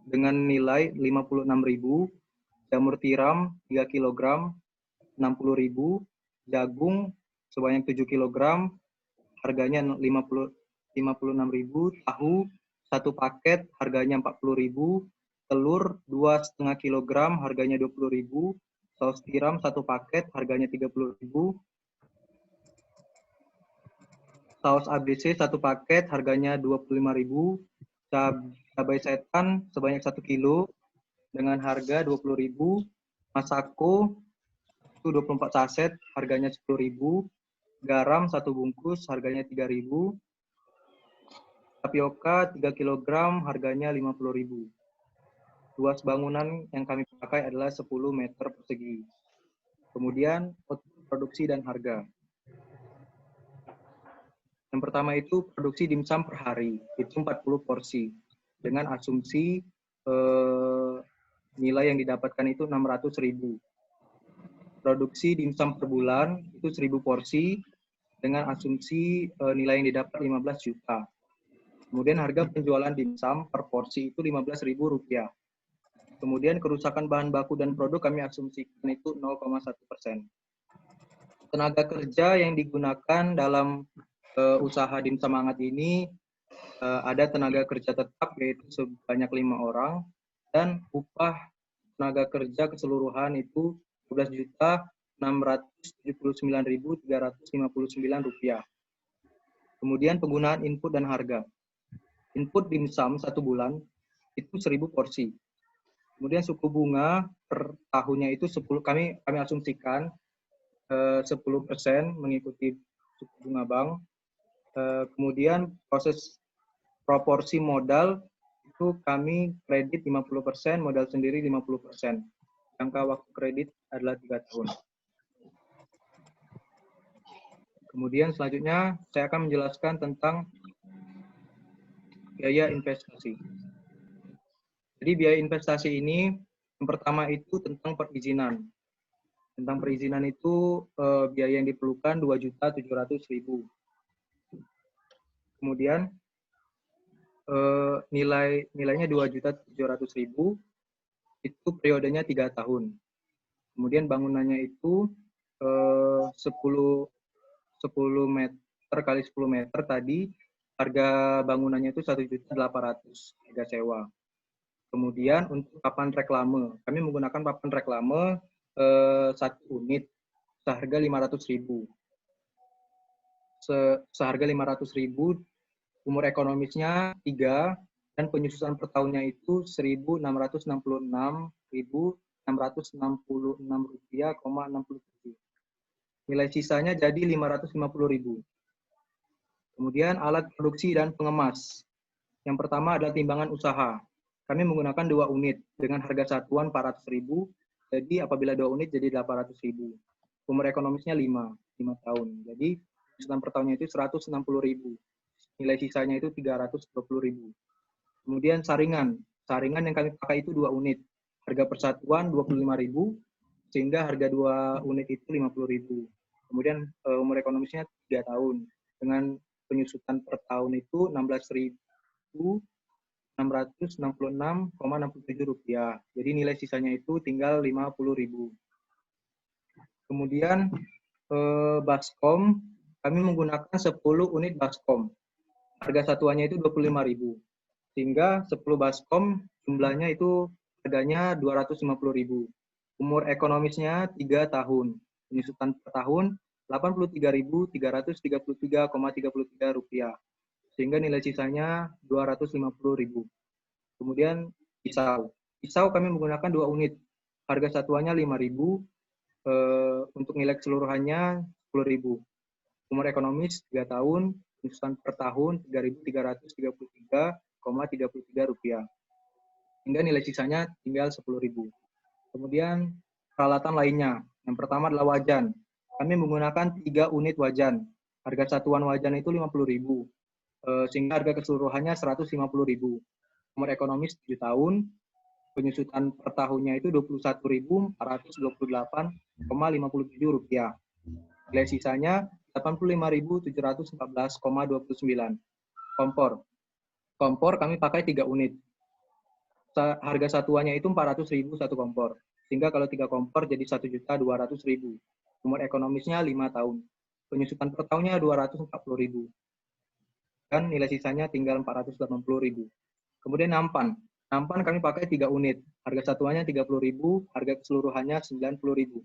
dengan nilai 56.000, jamur tiram 3 kg 60.000, jagung sebanyak 7 kg harganya 56.000, tahu 1 paket harganya 40.000, telur 2,5 kg harganya 20.000, saus tiram 1 paket harganya 30.000, saus ABC 1 paket harganya 25.000, cabai setan sebanyak 1 kilo dengan harga 20.000, Masako itu 24 saset harganya 10.000, garam 1 bungkus harganya 3.000, tapioka 3 kg harganya 50.000. Luas bangunan yang kami pakai adalah 10 meter persegi. Kemudian produksi dan harga. Yang pertama itu produksi dimsum per hari, itu 40 porsi. Dengan asumsi nilai yang didapatkan itu 600.000. Produksi dimsum per bulan itu 1.000 porsi, dengan asumsi nilai yang didapat 15 juta. Kemudian harga penjualan dimsum per porsi itu Rp15.000. Kemudian kerusakan bahan baku dan produk kami asumsikan itu 0,1%. Tenaga kerja yang digunakan dalam usaha DIM Samangat ini ada tenaga kerja tetap yaitu sebanyak 5 orang dan upah tenaga kerja keseluruhan itu Rp12.679.359. Kemudian penggunaan input dan harga. Input dimsum 1 bulan itu 1.000 porsi. Kemudian suku bunga per tahunnya itu 10, kami asumsikan 10% mengikuti suku bunga bank. Kemudian proses proporsi modal itu kami kredit 50%, modal sendiri 50%. Jangka waktu kredit adalah 3 tahun. Kemudian selanjutnya saya akan menjelaskan tentang biaya investasi. Jadi biaya investasi ini yang pertama itu tentang perizinan. Tentang perizinan itu biaya yang diperlukan 2.700.000. Kemudian nilainya 2.700.000, itu periodenya 3 tahun. Kemudian bangunannya itu 10 meter kali 10 meter tadi, harga bangunannya itu 1.800.000 harga sewa. Kemudian untuk papan reklame, kami menggunakan papan reklame 1 unit seharga 500.000. Seharga 500.000, umur ekonomisnya 3, dan penyusutan per tahunnya itu Rp1.666.666,67. Nilai sisanya jadi 550.000. Kemudian alat produksi dan pengemas. Yang pertama adalah timbangan usaha. Kami menggunakan 2 unit dengan harga satuan 400.000. Jadi apabila 2 unit jadi 800.000. Umur ekonomisnya 5 tahun. Jadi penyusutan per tahunnya itu 160.000. Nilai sisanya itu 320.000. Kemudian saringan. Saringan yang kami pakai itu 2 unit. Harga persatuan 25.000, sehingga harga 2 unit itu 50.000. Kemudian umur ekonomisnya 3 tahun. Dengan penyusutan per tahun itu 16.666,67 rupiah. Jadi nilai sisanya itu tinggal 50.000. Kemudian baskom, kami menggunakan 10 unit baskom. Harga satuannya itu 25.000. Sehingga 10 baskom jumlahnya itu harganya 250.000. Umur ekonomisnya 3 tahun. Penyusutan per tahun 83.333,33 rupiah. sehingga nilai sisanya 250.000. Kemudian pisau. Pisau kami menggunakan 2 unit. Harga satuannya 5.000, untuk nilai keseluruhannya 10.000. Umur ekonomis 3 tahun, penyusutan per tahun Rp3.333,33. Hingga nilai sisanya tinggal 10.000. Kemudian peralatan lainnya. Yang pertama adalah wajan. Kami menggunakan 3 unit wajan. Harga satuan wajan itu 50.000, sehingga harga keseluruhannya 150.000. Umur ekonomis 7 tahun, penyusutan per tahunnya itu Rp21.428,57. Nilai sisanya Rp85.714,29. Kompor. Kompor kami pakai 3 unit. Harga satuannya itu 400.000 satu kompor. Sehingga kalau 3 kompor jadi 1.200.000. Umur ekonomisnya 5 tahun. Penyusutan per tahunnya 240.000. Dan nilai sisanya tinggal 480.000. Kemudian nampan. Nampan kami pakai 3 unit. Harga satuannya 30.000, harga keseluruhannya 90.000.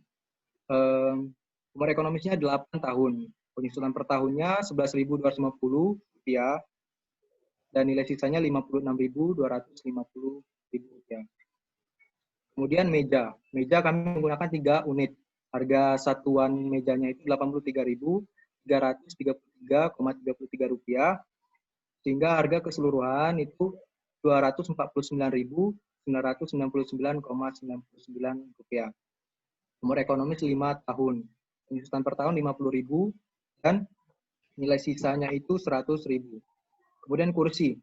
Umur ekonomisnya 8 tahun. Penyusutan per tahunnya Rp11.250 dan nilai sisanya Rp56.250. Kemudian meja. Meja kami menggunakan 3 unit. Harga satuan mejanya itu Rp83.333,33, sehingga harga keseluruhan itu Rp249.999,99. Umur ekonomis 5 tahun. Penyusutan per tahun 50.000 dan nilai sisanya itu 100.000. Kemudian kursi.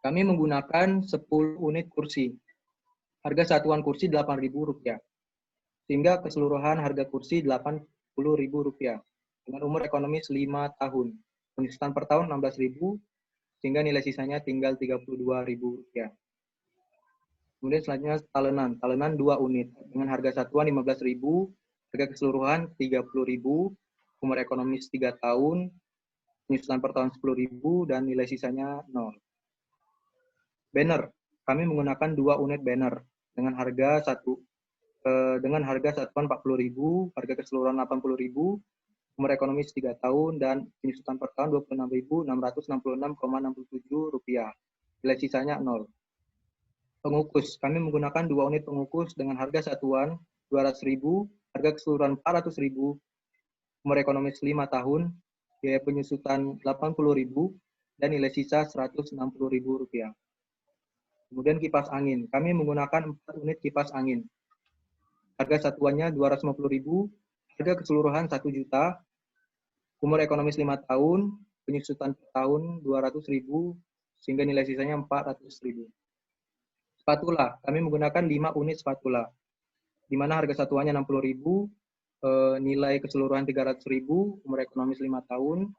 Kami menggunakan 10 unit kursi. Harga satuan kursi Rp8.000. Sehingga keseluruhan harga kursi Rp80.000. Dengan umur ekonomis 5 tahun. Penyusutan per tahun 16.000, sehingga nilai sisanya tinggal Rp32.000. Kemudian selanjutnya talenan. Talenan 2 unit. Dengan harga satuan Rp15.000, harga keseluruhan Rp30.000, umur ekonomis 3 tahun, penyusutan per tahun Rp10.000, dan nilai sisanya 0. Banner. Kami menggunakan 2 unit banner dengan harga satuan Rp40.000, harga keseluruhan Rp80.000, umur ekonomis 3 tahun, dan penyusutan per tahun Rp26.666,67. Nilai sisanya 0. Pengukus. Kami menggunakan 2 unit pengukus dengan harga satuan Rp200.000, harga keseluruhan Rp400.000, umur ekonomis 5 tahun, biaya penyusutan Rp80.000, dan nilai sisa Rp160.000. Kemudian kipas angin. Kami menggunakan 4 unit kipas angin. Harga satuannya Rp250.000, harga keseluruhan Rp1.000.000, umur ekonomis 5 tahun, penyusutan per tahun Rp200.000, sehingga nilai sisanya Rp400.000. Spatula. Kami menggunakan 5 unit spatula, di mana harga satuannya Rp60.000, nilai keseluruhan Rp300.000, umur ekonomis 5 tahun,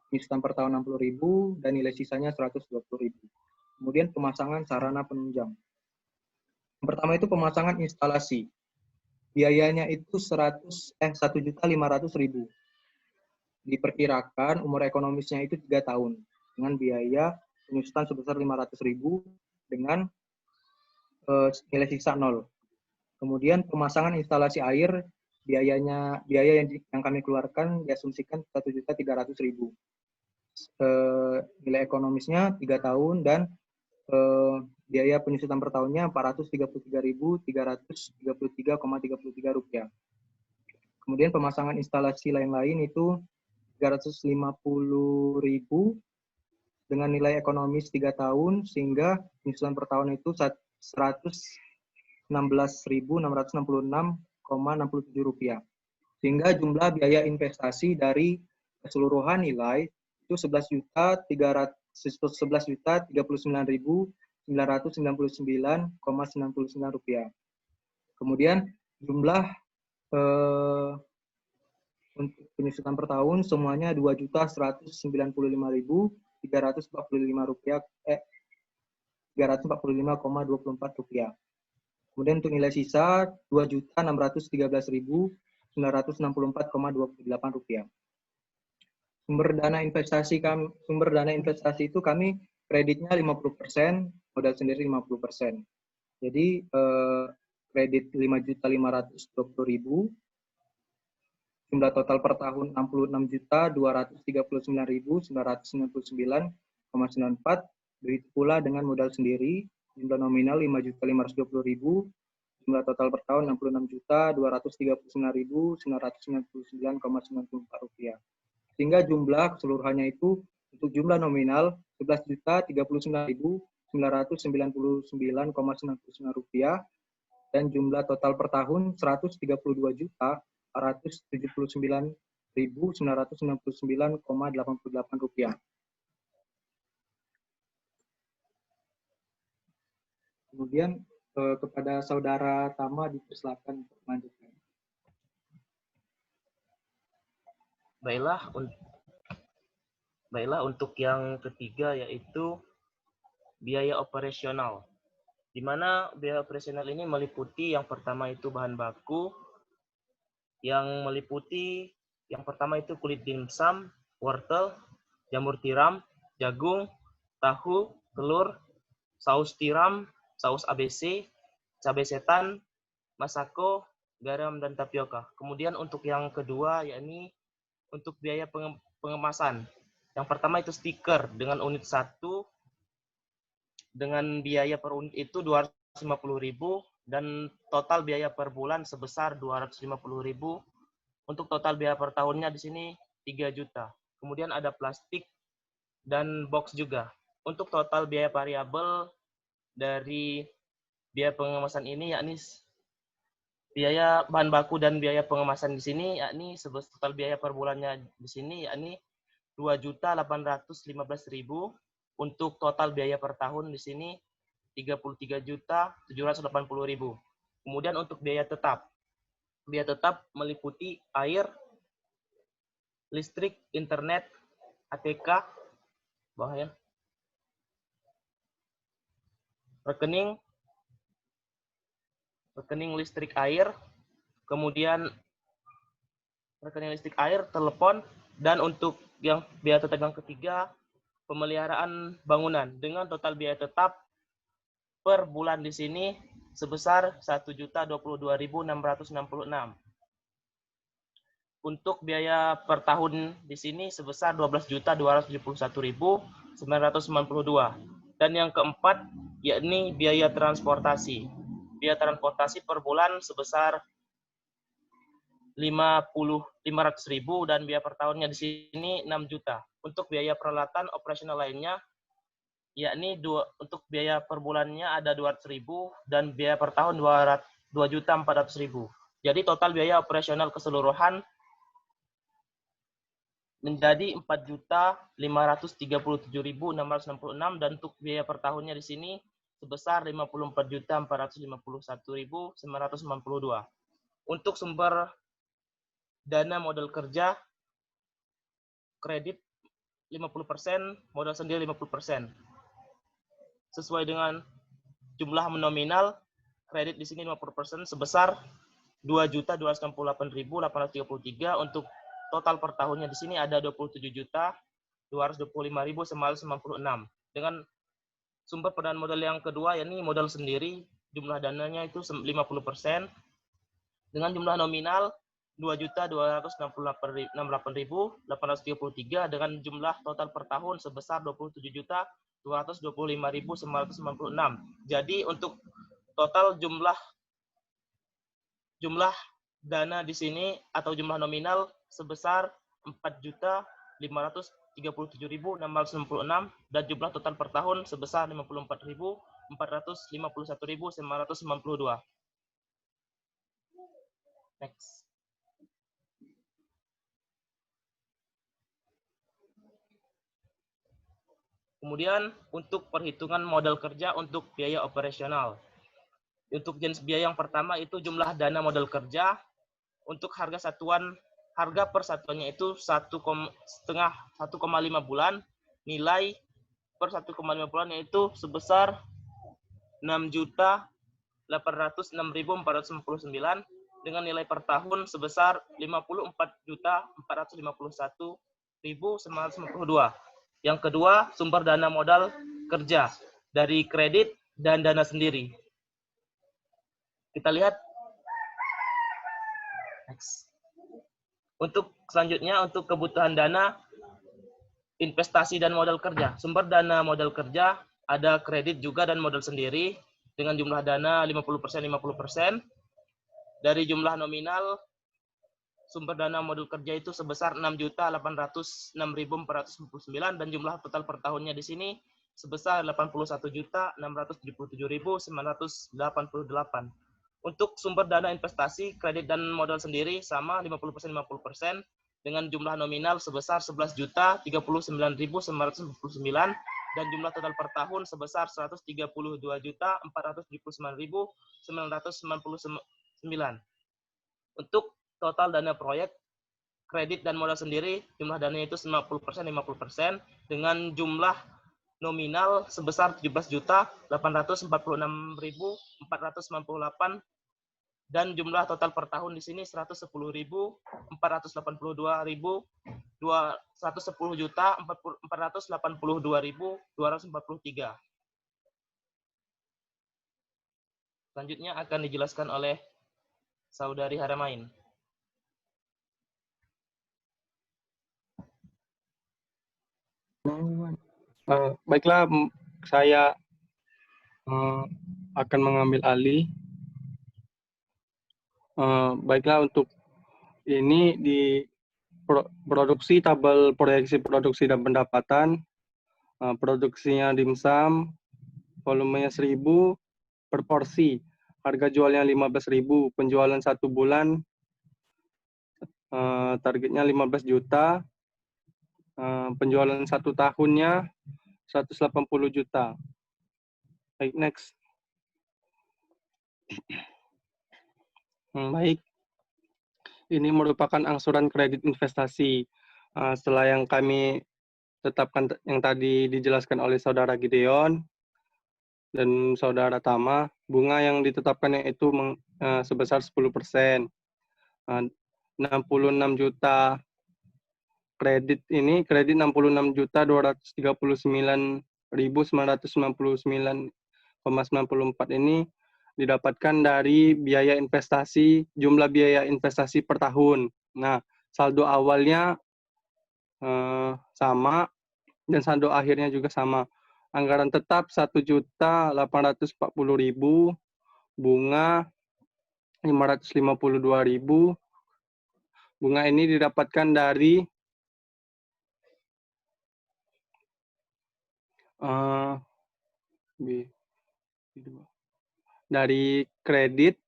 penyusutan per tahun Rp60.000, dan nilai sisanya Rp120.000. Kemudian pemasangan sarana penunjang. Yang pertama itu pemasangan instalasi. Biayanya itu Rp1.500.000. Diperkirakan umur ekonomisnya itu 3 tahun, dengan biaya penyusutan sebesar Rp500.000 dengan nilai sisa 0. Kemudian pemasangan instalasi air, biaya yang kami keluarkan diasumsikan Rp1.300.000. Nilai ekonomisnya 3 tahun dan biaya penyusutan per tahunnya Rp433.333,33. Kemudian pemasangan instalasi lain-lain itu Rp350.000 dengan nilai ekonomis 3 tahun, sehingga penyusutan per tahun itu Rp116.666,67. Sehingga jumlah biaya investasi dari keseluruhan nilai itu Rp11.039.999,99. Kemudian jumlah untuk penyusutan per tahun semuanya Rp2.195.345,24. Kemudian untuk nilai sisa Rp2.613.964,28. Sumber dana investasi itu kami kreditnya 50%, modal sendiri 50%. Jadi kredit Rp5.520.000, jumlah total per tahun Rp66.239.999, 5,94. Begitu pula dengan modal sendiri, jumlah nominal 5.520.000, jumlah total per tahun 66.239.999,94 rupiah. Sehingga jumlah keseluruhannya itu untuk jumlah nominal 11.039.999,99 rupiah dan jumlah total per tahun 132.479.969,88 rupiah. Kemudian kepada saudara Tama dipersilakan untuk melanjutkan.
Baiklah, untuk yang ketiga yaitu biaya operasional. Di mana biaya operasional ini meliputi yang pertama itu bahan baku, yang meliputi yang pertama itu kulit dimsum, wortel, jamur tiram, jagung, tahu, telur, saus tiram, saus ABC, cabai setan, masako, garam, dan tapioka. Kemudian untuk yang kedua yakni untuk biaya pengemasan. Yang pertama itu stiker dengan unit 1 dengan biaya per unit itu 250.000 dan total biaya per bulan sebesar 250.000. Untuk total biaya per tahunnya di sini 3 juta. Kemudian ada plastik dan box juga. Untuk total biaya variabel dari biaya pengemasan ini yakni biaya bahan baku dan biaya pengemasan di sini yakni total biaya per bulannya di sini yakni 2.815.000. Untuk total biaya per tahun di sini 33.780.000. Kemudian untuk biaya tetap meliputi air, listrik, internet, ATK, rekening listrik air, kemudian rekening listrik air, telepon, dan untuk yang biaya tetap yang ketiga, pemeliharaan bangunan dengan total biaya tetap per bulan di sini sebesar 1.022.666. Untuk biaya per tahun di sini sebesar 12.271.992. Dan yang keempat yakni biaya transportasi. Biaya transportasi per bulan sebesar 500.000 dan biaya per tahunnya di sini 6 juta. Untuk biaya peralatan operasional lainnya yakni untuk biaya per bulannya ada 200.000 dan biaya per tahun 2.400.000. Jadi total biaya operasional keseluruhan menjadi 4.537.666 dan untuk biaya per tahunnya di sini sebesar 54.451.992. Untuk sumber dana modal kerja, kredit 50%, modal sendiri 50%. Sesuai dengan jumlah nominal, kredit di sini 50% sebesar 2.268.833. Untuk total per tahunnya di sini ada 27.225.996. Dengan sumber pendanaan modal yang kedua yakni modal sendiri, jumlah dananya itu 50%. Dengan jumlah nominal 2.268.833 dengan jumlah total per tahun sebesar 27.225.996. Jadi untuk total jumlah dana di sini atau jumlah nominal sebesar 4.537.696 dan jumlah total per tahun sebesar 54.451.992. Next. Kemudian untuk perhitungan modal kerja untuk biaya operasional. Untuk jenis biaya yang pertama itu jumlah dana modal kerja. Untuk harga per satuannya itu 1,5 bulan. Nilai per 1,5 bulan yaitu sebesar 6.806.459 dengan nilai per tahun sebesar 54.451.992. Yang kedua, sumber dana modal kerja dari kredit dan dana sendiri. Kita lihat. Next. Untuk selanjutnya, untuk kebutuhan dana investasi dan modal kerja. Sumber dana modal kerja ada kredit juga dan modal sendiri dengan jumlah dana 50%. Dari jumlah nominal sumber dana modal kerja itu sebesar 6.806.459 dan jumlah total per tahunnya di sini sebesar 81.677.988. Untuk sumber dana investasi, kredit dan modal sendiri sama 50% dengan jumlah nominal sebesar 11.039.949 dan jumlah total per tahun sebesar 132.479.999. Untuk total dana proyek, kredit dan modal sendiri, jumlah dananya itu 50% dengan jumlah nominal sebesar 17.846.498 dan jumlah total per tahun di sini 110.482.210.483. Selanjutnya akan dijelaskan oleh Saudari Haramain.
Baiklah, saya akan mengambil alih. Baiklah, untuk ini di produksi tabel proyeksi produksi dan pendapatan, produksinya dimsum, volumenya 1.000 per porsi, harga jualnya 15.000, penjualan 1 bulan, targetnya 15 juta, penjualan 1 tahunnya 180 juta. Baik, next. Baik, ini merupakan angsuran kredit investasi. Setelah yang kami tetapkan yang tadi dijelaskan oleh Saudara Gideon dan Saudara Tama, bunga yang ditetapkan itu sebesar 10%. 66 juta kredit ini, kredit 66.239.999,94 ini didapatkan dari biaya investasi, jumlah biaya investasi per tahun. Nah, saldo awalnya sama dan saldo akhirnya juga sama. Anggaran tetap 1.840.000, bunga 552.000. Bunga ini didapatkan dari kredit,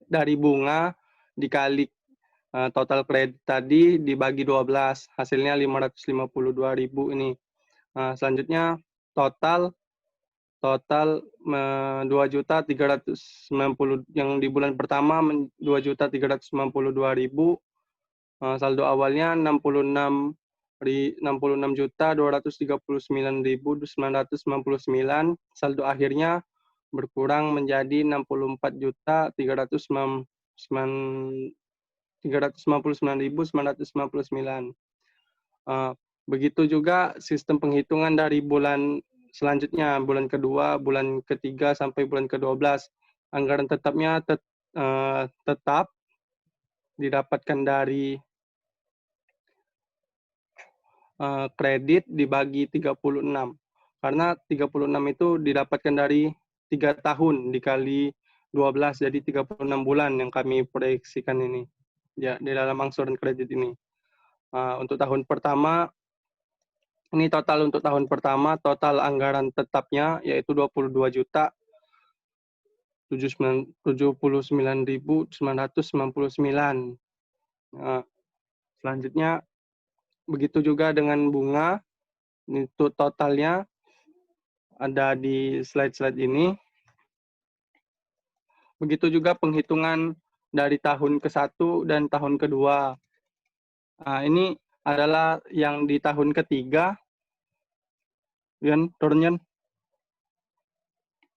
dari bunga dikali total kredit tadi dibagi 12, hasilnya 552.000 ini. Selanjutnya total 2.390 yang di bulan pertama 2.392.000. Saldo awalnya 66.239.999. Saldo akhirnya berkurang menjadi 64.399.999. Begitu juga sistem penghitungan dari bulan selanjutnya, bulan kedua, bulan ketiga, sampai bulan ke-12. Anggaran tetapnya tetap didapatkan dari kredit dibagi 36. Karena 36 itu didapatkan dari 3 tahun dikali 12, jadi 36 bulan yang kami proyeksikan ini ya di dalam angsuran kredit ini. Untuk tahun pertama, ini total untuk tahun pertama, total anggaran tetapnya yaitu 22.079.999. Selanjutnya, begitu juga dengan bunga, itu totalnya ada di slide-slide ini. Begitu juga penghitungan dari tahun ke-1 dan tahun kedua. Ini adalah yang di tahun ketiga. Turun.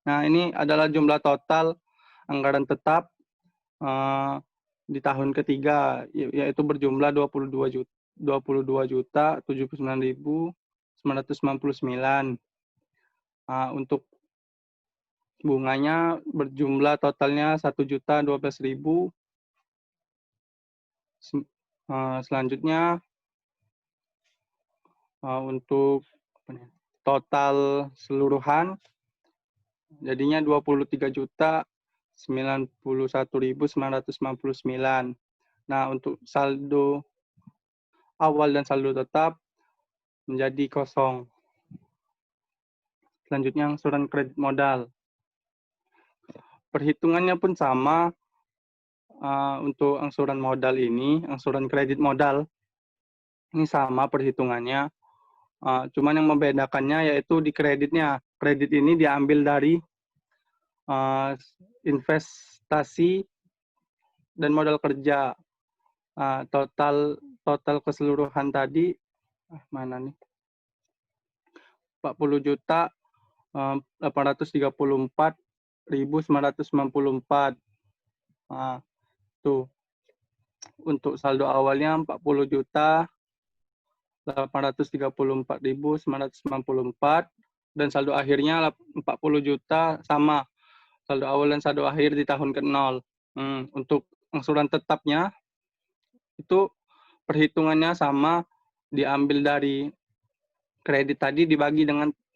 Nah, ini adalah jumlah total anggaran tetap di tahun ketiga, yaitu berjumlah 22.079.999. Untuk bunganya berjumlah totalnya 1.012.000. Selanjutnya Untuk total seluruhan jadinya 23.091.999. Nah, untuk saldo awal dan saldo tetap menjadi kosong. Selanjutnya angsuran kredit modal. Perhitungannya pun sama. Untuk angsuran modal ini, angsuran kredit modal ini sama perhitungannya. Cuman yang membedakannya yaitu di kreditnya. Kredit ini diambil dari investasi dan modal kerja. Total keseluruhan tadi mana nih? 40.834.994. Tuh. Untuk saldo awalnya 40.834.994 dan saldo akhirnya 40 juta sama. Saldo awal dan saldo akhir di tahun ke-0. Untuk angsuran tetapnya itu perhitungannya sama, diambil dari kredit tadi dibagi 36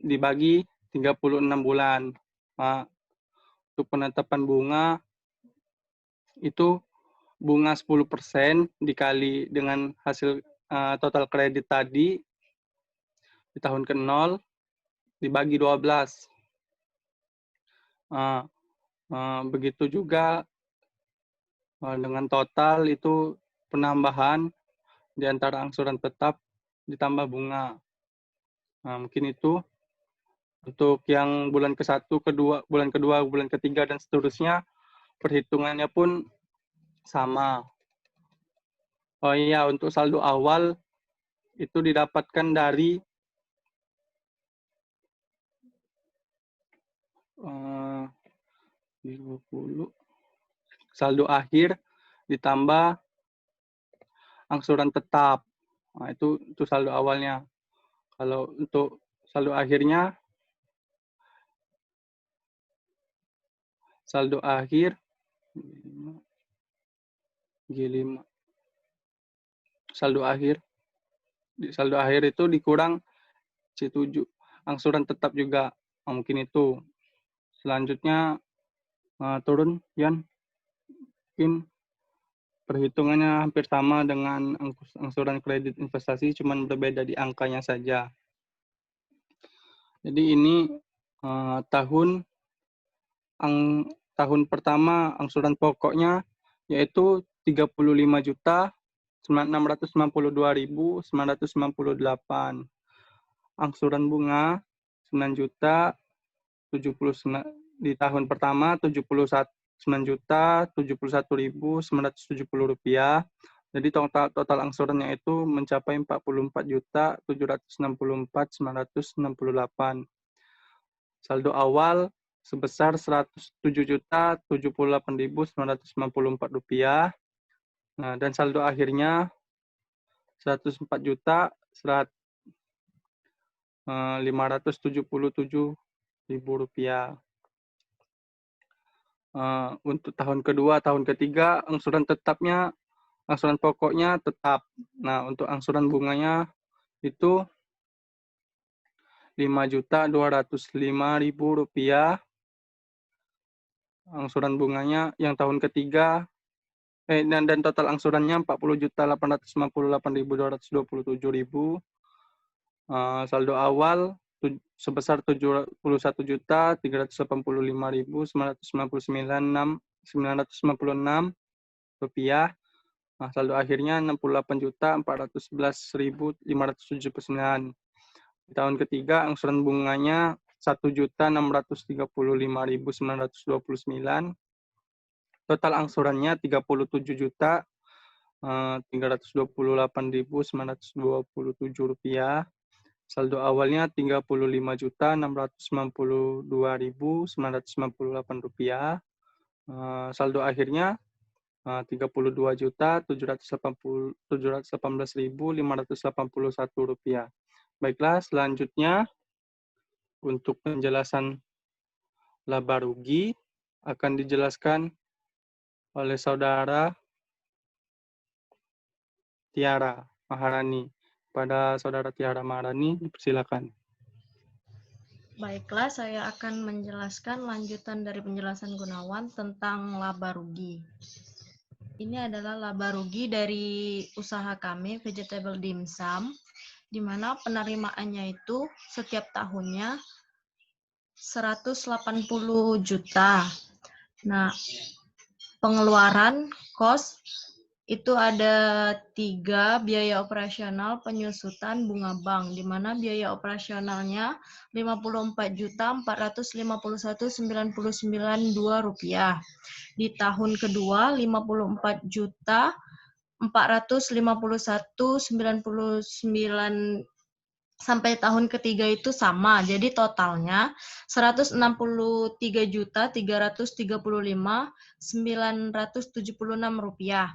bulan. Untuk penetapan bunga itu bunga 10% dikali dengan hasil total kredit tadi di tahun ke-0 dibagi 12. Begitu juga dengan total itu penambahan di antara angsuran tetap ditambah bunga. Mungkin itu untuk yang bulan ke-1, bulan kedua, bulan ketiga, dan seterusnya perhitungannya pun sama. Oh iya, untuk saldo awal itu didapatkan dari uh, 20 saldo akhir ditambah angsuran tetap. Itu saldo awalnya. Kalau untuk saldo akhirnya, saldo akhir G5. Saldo akhir itu dikurang C7. Angsuran tetap juga. Mungkin itu. Selanjutnya turun, Yan. Mungkin perhitungannya hampir sama dengan angsuran kredit investasi, cuman berbeda di angkanya saja. Jadi ini tahun pertama angsuran pokoknya yaitu 35.692.998. Angsuran bunga 9.079 di tahun pertama 9.071.970 rupiah. Jadi total angsurannya itu mencapai 44.764.968. Saldo awal sebesar 107.078.994 rupiah. Nah, dan saldo akhirnya 104.577.000 rupiah. Untuk tahun kedua, tahun ketiga, angsuran pokoknya tetap. Nah, untuk angsuran bunganya itu 5.205.000 rupiah. Angsuran bunganya yang tahun ketiga, dan total angsurannya 40.858.227.000. Saldo awal sebesar 71.385.996 rupiah. Saldo akhirnya 68.411.579. Di tahun ketiga angsuran bunganya 1.635.929. Total angsurannya 37.328.927 rupiah. Saldo awalnya 35.692.998 rupiah. Saldo akhirnya 32.718.581 rupiah. Baiklah, selanjutnya untuk penjelasan laba rugi akan dijelaskan oleh saudara Tiara Maharani. Pada Saudara Tiara Maharani, dipersilakan.
Baiklah, saya akan menjelaskan lanjutan dari penjelasan Gunawan tentang laba rugi. Ini adalah laba rugi dari usaha kami, Vegetable Dim Sum, di mana penerimaannya itu setiap tahunnya 180 juta. Nah, pengeluaran cost itu ada 3, biaya operasional, penyusutan, bunga bank, di mana biaya operasionalnya Rp54.451.992. Di tahun kedua 54.451.999, sampai tahun ketiga itu sama. Jadi totalnya Rp163.335.976.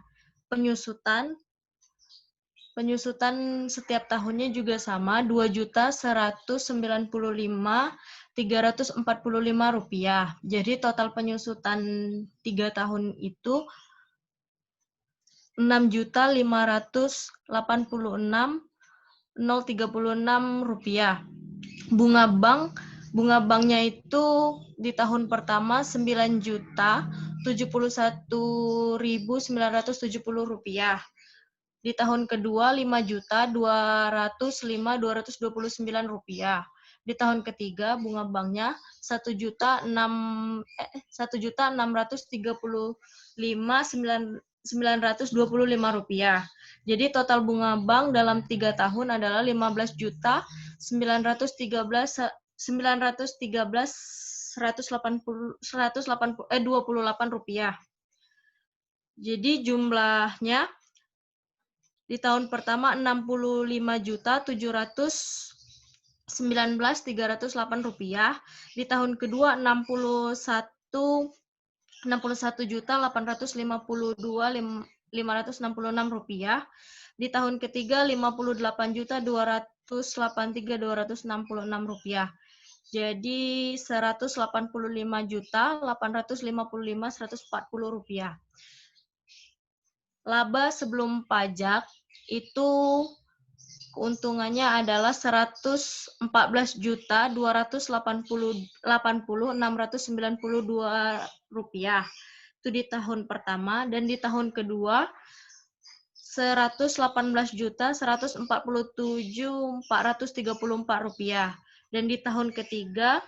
Penyusutan setiap tahunnya juga sama, Rp2.195.345. Jadi total penyusutan 3 tahun itu Rp6.586.036. Bunga banknya itu di tahun pertama Rp9.071.970. Di tahun kedua Rp5.205.229. Di tahun ketiga bunga banknya Rp1.635.925. Jadi total bunga bank dalam 3 tahun adalah Rp15.913.128. Jadi jumlahnya di tahun pertama Rp61.719.308. Di tahun kedua Rp61.852.566. Di tahun ketiga Rp58.283.266. Jadi Rp185.855.140. Laba sebelum pajak itu keuntungannya adalah Rp114.280.692. Itu di tahun pertama, dan di tahun kedua Rp118.147.434. Dan di tahun ketiga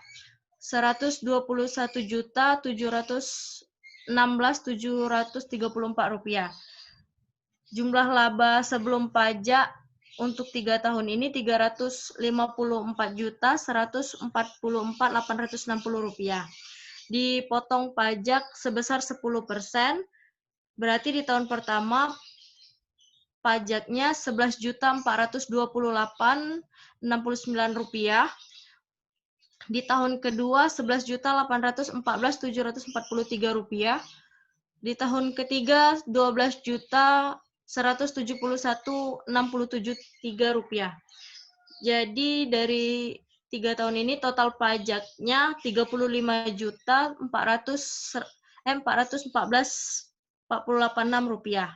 Rp121.716.734. Jumlah laba sebelum pajak untuk 3 tahun ini Rp354.144.860. Dipotong pajak sebesar 10%, berarti di tahun pertama pajaknya Rp11.428.69. Di tahun kedua Rp11.814.743. Di tahun ketiga Rp12.171.673. Jadi dari 3 tahun ini total pajaknya Rp34.414.486.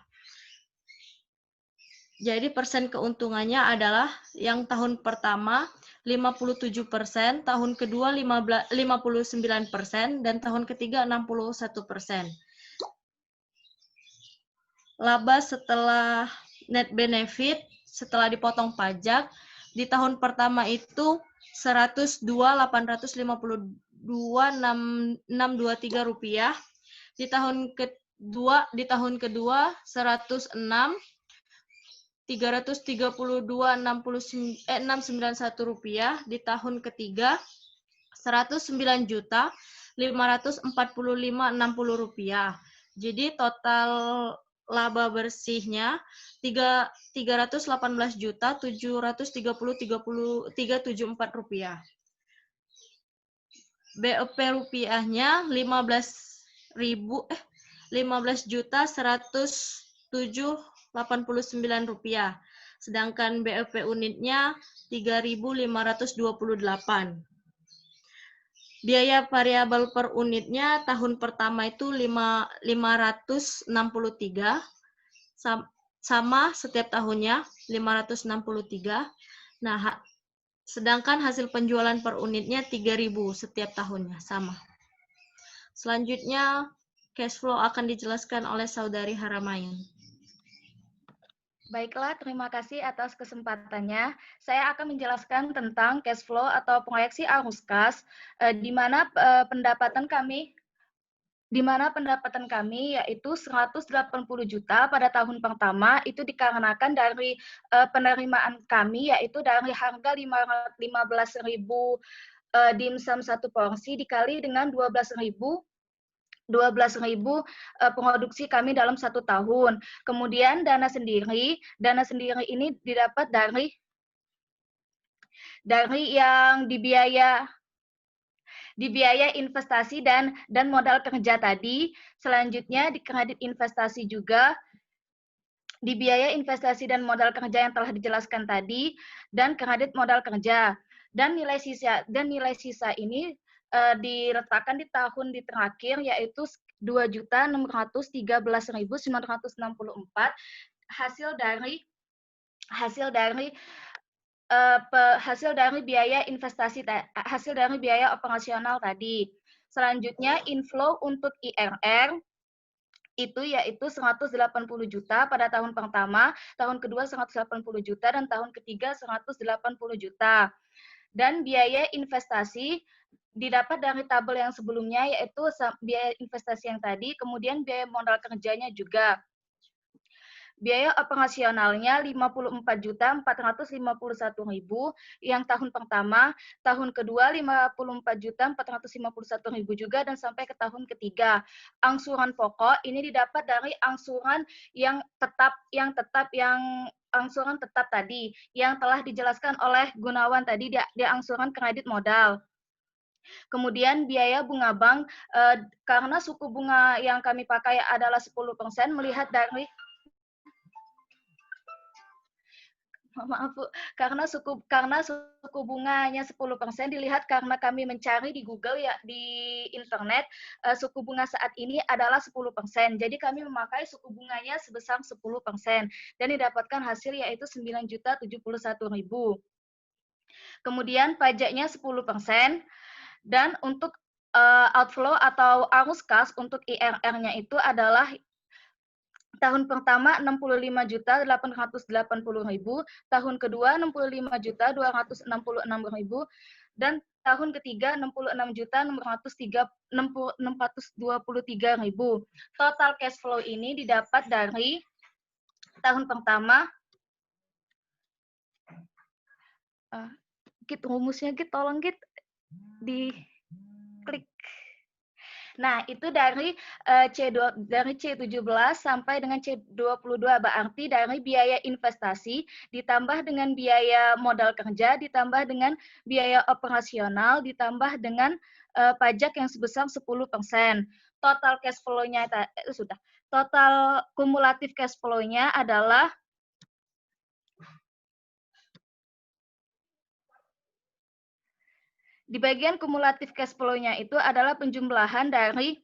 Jadi persen keuntungannya adalah yang tahun pertama 57%, tahun kedua 59%, dan tahun ketiga 61%. Laba setelah net benefit, setelah dipotong pajak, di tahun pertama itu Rp102.852.623. Di tahun kedua 106. Rp332.691. Di tahun ketiga Rp9.545.60. Jadi total laba bersihnya Rp318.730.374. BEP rupiahnya Rp15.107.89. Sedangkan BEP unitnya Rp3.528. Biaya variabel per unitnya tahun pertama itu 563, sama setiap tahunnya, 563. Nah, sedangkan hasil penjualan per unitnya 3.000 setiap tahunnya, sama. Selanjutnya, cash flow akan dijelaskan oleh Saudari Haramayun.
Baiklah, terima kasih atas kesempatannya. Saya akan menjelaskan tentang cash flow atau proyeksi arus kas, di mana pendapatan kami yaitu 180 juta pada tahun pertama itu dikarenakan dari penerimaan kami yaitu dari harga 15.000 dimsum satu porsi dikali dengan 12.000 produksi kami dalam 1 tahun. Kemudian dana sendiri ini didapat dari yang dibiaya investasi dan modal kerja tadi. Selanjutnya di kredit investasi juga di biaya investasi dan modal kerja yang telah dijelaskan tadi dan kredit modal kerja. Dan nilai sisa ini diletakkan di tahun terakhir yaitu 2.613.964 hasil dari biaya operasional tadi. Selanjutnya inflow untuk IRR itu yaitu 180 juta pada tahun pertama, tahun kedua 180 juta dan tahun ketiga 180 juta. Dan biaya investasi didapat dari tabel yang sebelumnya yaitu biaya investasi yang tadi, kemudian biaya modal kerjanya juga. Biaya operasionalnya 54.451.000 yang tahun pertama, tahun kedua 54.451.000 juga dan sampai ke tahun ketiga. Angsuran pokok ini didapat dari angsuran angsuran tetap tadi yang telah dijelaskan oleh Gunawan tadi di angsuran kredit modal. Kemudian biaya bunga bank karena suku bunga yang kami pakai adalah 10%, melihat dari maaf Bu, karena suku bunganya 10% dilihat karena kami mencari di Google ya di internet suku bunga saat ini adalah 10%. Jadi kami memakai suku bunganya sebesar 10% dan didapatkan hasil yaitu 9.071.000. Kemudian pajaknya 10% dan untuk outflow atau arus kas untuk IRR-nya itu adalah tahun pertama 65.880.000, tahun kedua 65.266.000 dan tahun ketiga 66.623.000. Total cash flow ini didapat dari tahun pertama rumusnya tolong di klik. Nah, itu dari C17 sampai dengan C22, berarti dari biaya investasi ditambah dengan biaya modal kerja, ditambah dengan biaya operasional, ditambah dengan pajak yang sebesar 10%. Total cash flow-nya total kumulatif cash flow-nya adalah di bagian kumulatif cash flow-nya itu adalah penjumlahan dari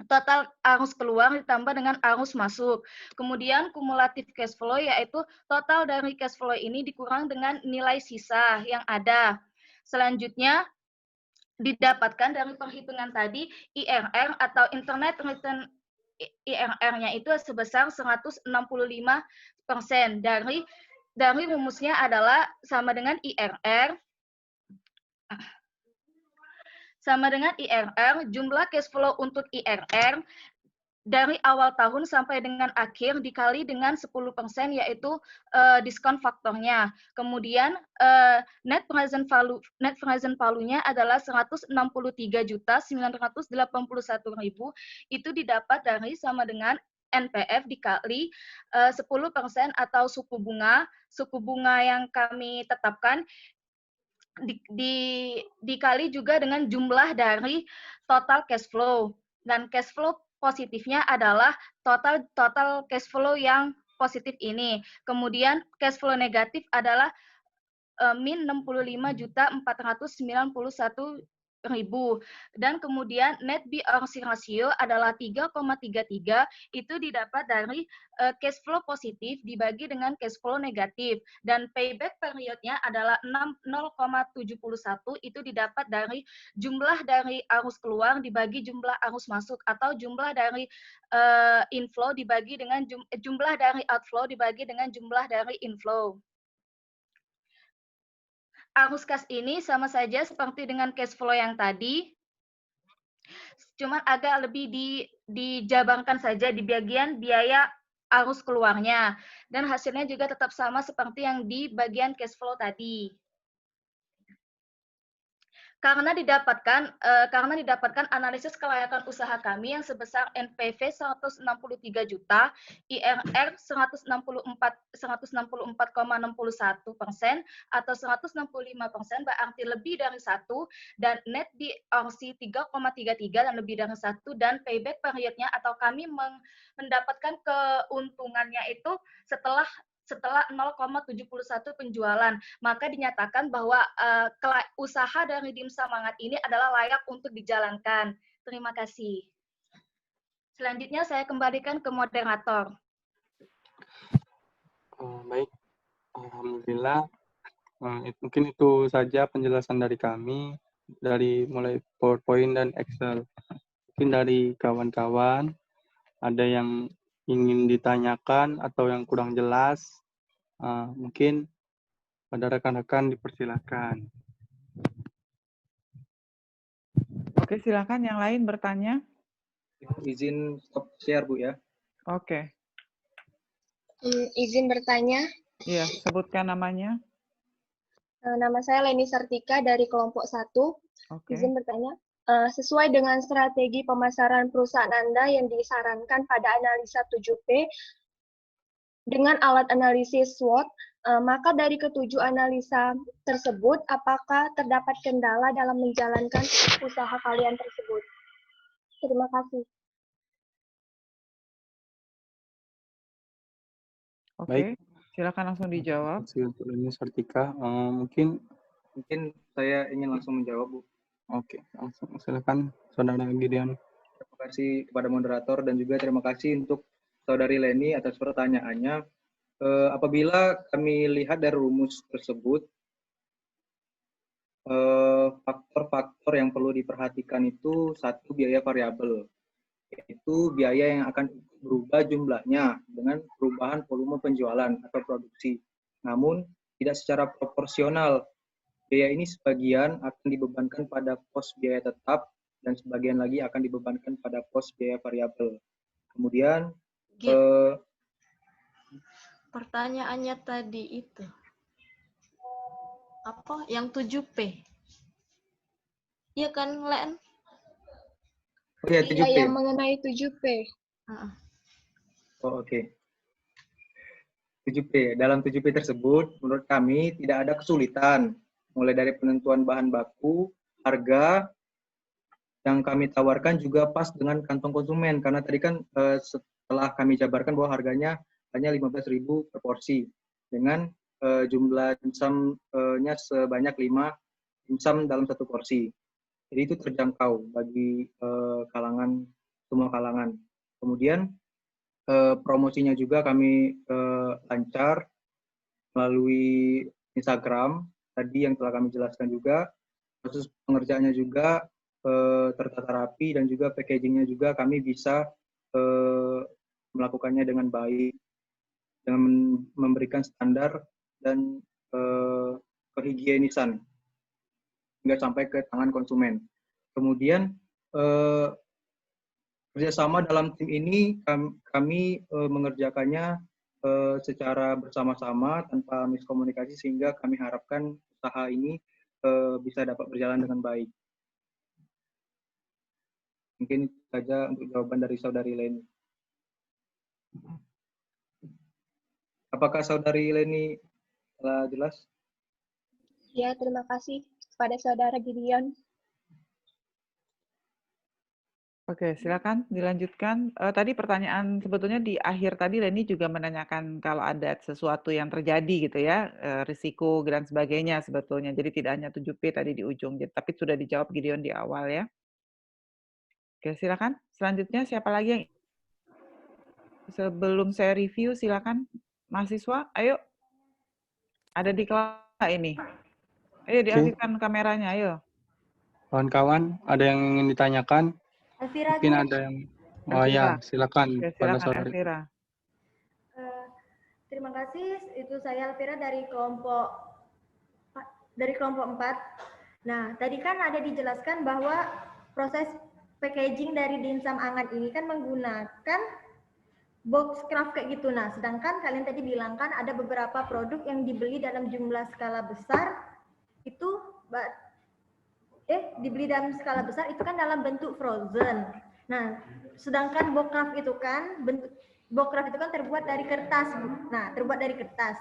total arus keluar ditambah dengan arus masuk. Kemudian kumulatif cash flow yaitu total dari cash flow ini dikurang dengan nilai sisa yang ada. Selanjutnya didapatkan dari perhitungan tadi IRR atau Internet Return IRR-nya itu sebesar 165%. Dari rumusnya adalah sama dengan IRR jumlah cash flow untuk IRR dari awal tahun sampai dengan akhir dikali dengan 10% yaitu diskon faktornya. Kemudian net present value-nya adalah 163.981.000 itu didapat dari sama dengan NPF dikali 10% atau suku bunga yang kami tetapkan dikali juga dengan jumlah dari total cash flow, dan cash flow positifnya adalah total cash flow yang positif ini. Kemudian cash flow negatif adalah min 65.491.000 dan kemudian net BRC ratio adalah 3,33, itu didapat dari cash flow positif dibagi dengan cash flow negatif, dan payback periodnya adalah 0,71, itu didapat dari jumlah dari arus keluar dibagi jumlah arus masuk, atau jumlah dari inflow dibagi dengan jumlah dari outflow dibagi dengan jumlah dari inflow. Arus kas ini sama saja seperti dengan cash flow yang tadi, cuman agak lebih dijabarkan saja di bagian biaya arus keluarnya, dan hasilnya juga tetap sama seperti yang di bagian cash flow tadi. Karena didapatkan analisis kelayakan usaha kami yang sebesar NPV 163 juta, IRR 164,61% atau 165%, berarti lebih dari 1, dan net BRC 3,33 dan lebih dari 1, dan payback periodnya atau kami mendapatkan keuntungannya itu setelah 0,71 penjualan, maka dinyatakan bahwa usaha dari Dim Samangat ini adalah layak untuk dijalankan. Terima kasih. Selanjutnya saya kembalikan ke moderator.
Baik, alhamdulillah. Mungkin itu saja penjelasan dari kami, dari mulai PowerPoint dan Excel. Mungkin dari kawan-kawan ada yang ingin ditanyakan atau yang kurang jelas, mungkin pada rekan-rekan dipersilakan.
Oke, silakan yang lain bertanya.
Izin stop share, Bu, ya.
Oke.
Izin bertanya.
Iya, sebutkan namanya.
Nama saya Leni Sartika dari kelompok 1.
Oke.
Izin bertanya. Sesuai dengan strategi pemasaran perusahaan Anda yang disarankan pada analisa 7P, dengan alat analisis SWOT, maka dari ketujuh analisa tersebut, apakah terdapat kendala dalam menjalankan usaha kalian tersebut? Terima kasih.
Oke, silakan langsung dijawab.
Terima kasih untuk ini Sartika. Mungkin
saya ingin langsung menjawab, Bu.
Oke, langsung silakan Saudara Gideon.
Terima kasih kepada moderator dan juga terima kasih untuk Saudari Leni atas pertanyaannya. Apabila kami lihat dari rumus tersebut, faktor-faktor yang perlu diperhatikan itu satu, biaya variabel, yaitu biaya yang akan berubah jumlahnya dengan perubahan volume penjualan atau produksi. Namun tidak secara proporsional. Biaya ini sebagian akan dibebankan pada pos biaya tetap dan sebagian lagi akan dibebankan pada pos biaya variabel. Kemudian
pertanyaannya tadi itu apa yang 7P? Iya kan, Len?
Oh ya, 7P.
Iya, yang mengenai 7P.
Oh, oke. 7P. Dalam 7P tersebut, menurut kami tidak ada kesulitan, mulai dari penentuan bahan baku, harga yang kami tawarkan juga pas dengan kantong konsumen, karena tadi kan setelah kami jabarkan bahwa harganya hanya 15.000 per porsi, dengan jumlah dimsumnya sebanyak 5 dimsum dalam satu porsi. Jadi itu terjangkau bagi semua kalangan. Kemudian promosinya juga kami lancar melalui Instagram, tadi yang telah kami jelaskan juga. Proses pengerjaannya juga tertata rapi dan juga packagingnya juga kami bisa melakukannya dengan baik, dengan memberikan standar dan kehigienisan hingga sampai ke tangan konsumen. Kemudian kerjasama dalam tim ini kami mengerjakannya secara bersama-sama tanpa miskomunikasi, sehingga kami harapkan usaha ini bisa dapat berjalan dengan baik. Mungkin itu saja untuk jawaban dari Saudari Leni. Apakah Saudari Leni telah jelas?
Ya, terima kasih kepada Saudara Gideon.
Oke, silakan dilanjutkan. Tadi pertanyaan sebetulnya di akhir tadi Leni juga menanyakan kalau ada sesuatu yang terjadi gitu ya, risiko dan sebagainya sebetulnya. Jadi tidak hanya 7P tadi di ujung, tapi sudah dijawab Gideon di awal ya. Oke, silakan. Selanjutnya siapa lagi yang sebelum saya review silakan mahasiswa, ayo. Ada di kelas ini. Ayo
Oke,
diaktifkan kameranya, ayo.
kawan-kawan, ada yang ingin ditanyakan?
Elvira,
Mungkin ada yang... Oh ya,
Elvira.
silakan
Oke,
pada
silakan
sore.
Elvira.
Terima kasih, itu saya Elvira dari kelompok 4. Nah, tadi kan ada dijelaskan bahwa proses packaging dari dimsum anget ini kan menggunakan box craft kayak gitu. Nah, sedangkan kalian tadi bilang kan ada beberapa produk yang dibeli dalam jumlah skala besar itu dibeli dalam skala besar itu kan dalam bentuk frozen. Nah, sedangkan box craft itu kan terbuat dari kertas. Nah, terbuat dari kertas.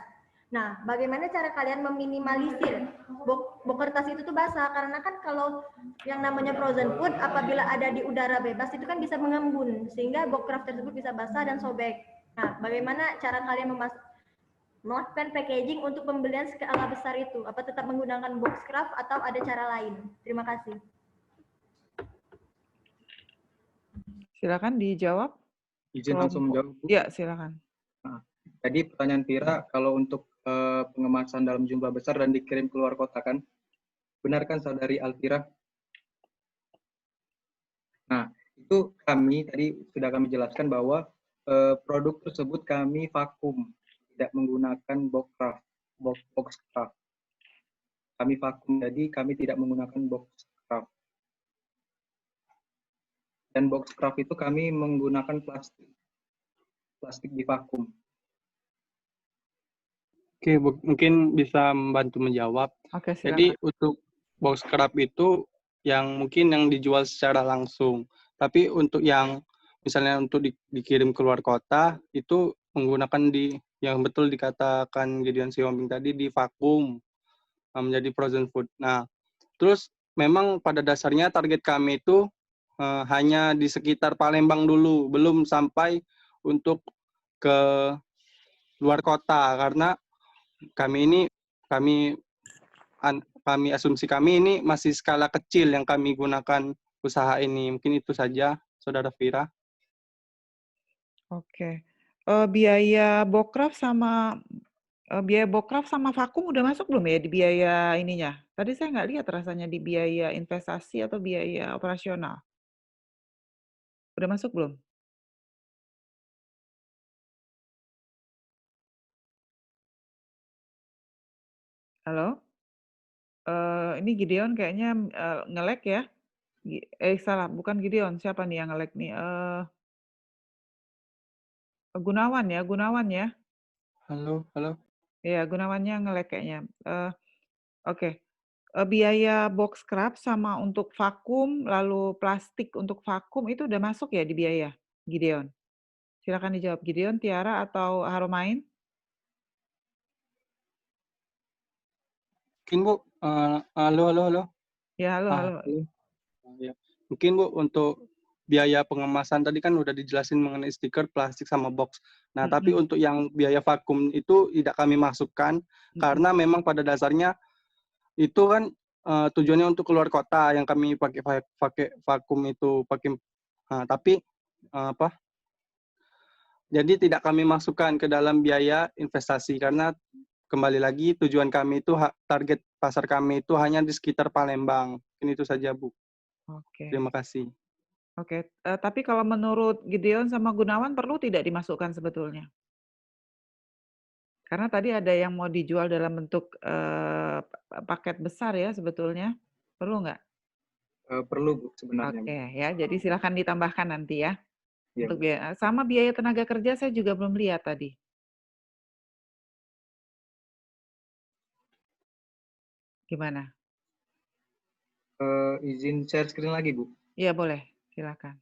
Nah, bagaimana cara kalian meminimalisir box kertas itu tuh basah? Karena kan kalau yang namanya frozen food apabila ada di udara bebas itu kan bisa mengembun sehingga box craft tersebut bisa basah dan sobek. Nah, bagaimana cara kalian melakukan packaging untuk pembelian skala besar itu? Apa tetap menggunakan box craft atau ada cara lain? Terima kasih.
Silakan dijawab.
Izin langsung menjawab, Bu.
Iya, silakan.
Nah, tadi pertanyaan Vira, kalau untuk pengemasan dalam jumlah besar dan dikirim keluar kota kan, benar kan saudari Alvira? Nah, itu kami tadi sudah kami jelaskan bahwa produk tersebut kami vakum, tidak menggunakan box craft. Kami vakum, jadi kami tidak menggunakan box craft. Dan box craft itu kami menggunakan plastik di vakum.
Oke, mungkin bisa membantu menjawab.
Oke, silakan.
Jadi untuk box craft itu yang mungkin yang dijual secara langsung. Tapi untuk yang misalnya untuk dikirim keluar kota itu menggunakan yang betul dikatakan Gideon Siombing tadi di vakum menjadi frozen food. Nah, terus memang pada dasarnya target kami itu hanya di sekitar Palembang dulu, belum sampai untuk ke luar kota karena kami asumsi kami ini masih skala kecil yang kami gunakan usaha ini. Mungkin itu saja, Saudara Vira.
Oke. Biaya Bokraft sama vakum udah masuk belum ya di biaya ininya? Tadi saya nggak lihat rasanya di biaya investasi atau biaya operasional. Udah masuk belum? Halo? Ini Gideon kayaknya nge-lag ya. Salah, bukan Gideon. Siapa nih yang nge-lag nih? Gunawan ya.
Halo.
Iya, Gunawannya nge-lag kayaknya. Oke. Biaya box craft sama untuk vakum, lalu plastik untuk vakum itu udah masuk ya di biaya, Gideon? Silakan dijawab Gideon, Tiara, atau Haromain?
Mungkin Bu, halo.
Ya, halo.
Ya. Mungkin Bu, untuk biaya pengemasan tadi kan udah dijelasin mengenai stiker, plastik, sama box. Nah, tapi untuk yang biaya vakum itu tidak kami masukkan, karena memang pada dasarnya itu kan tujuannya untuk keluar kota yang kami pakai vakum itu tapi jadi tidak kami masukkan ke dalam biaya investasi karena kembali lagi tujuan kami itu target pasar kami itu hanya di sekitar Palembang. Ini itu saja, Bu.
Oke.
Terima kasih.
Oke, tapi kalau menurut Gideon sama Gunawan perlu tidak dimasukkan sebetulnya? Karena tadi ada yang mau dijual dalam bentuk paket besar ya sebetulnya. Perlu nggak?
Perlu, Bu, sebenarnya.
Oke, ya. Jadi silakan ditambahkan nanti ya.
Ya,
untuk sama biaya tenaga kerja saya juga belum lihat tadi. Gimana?
Izin share screen lagi, Bu.
Iya, boleh. Silakan.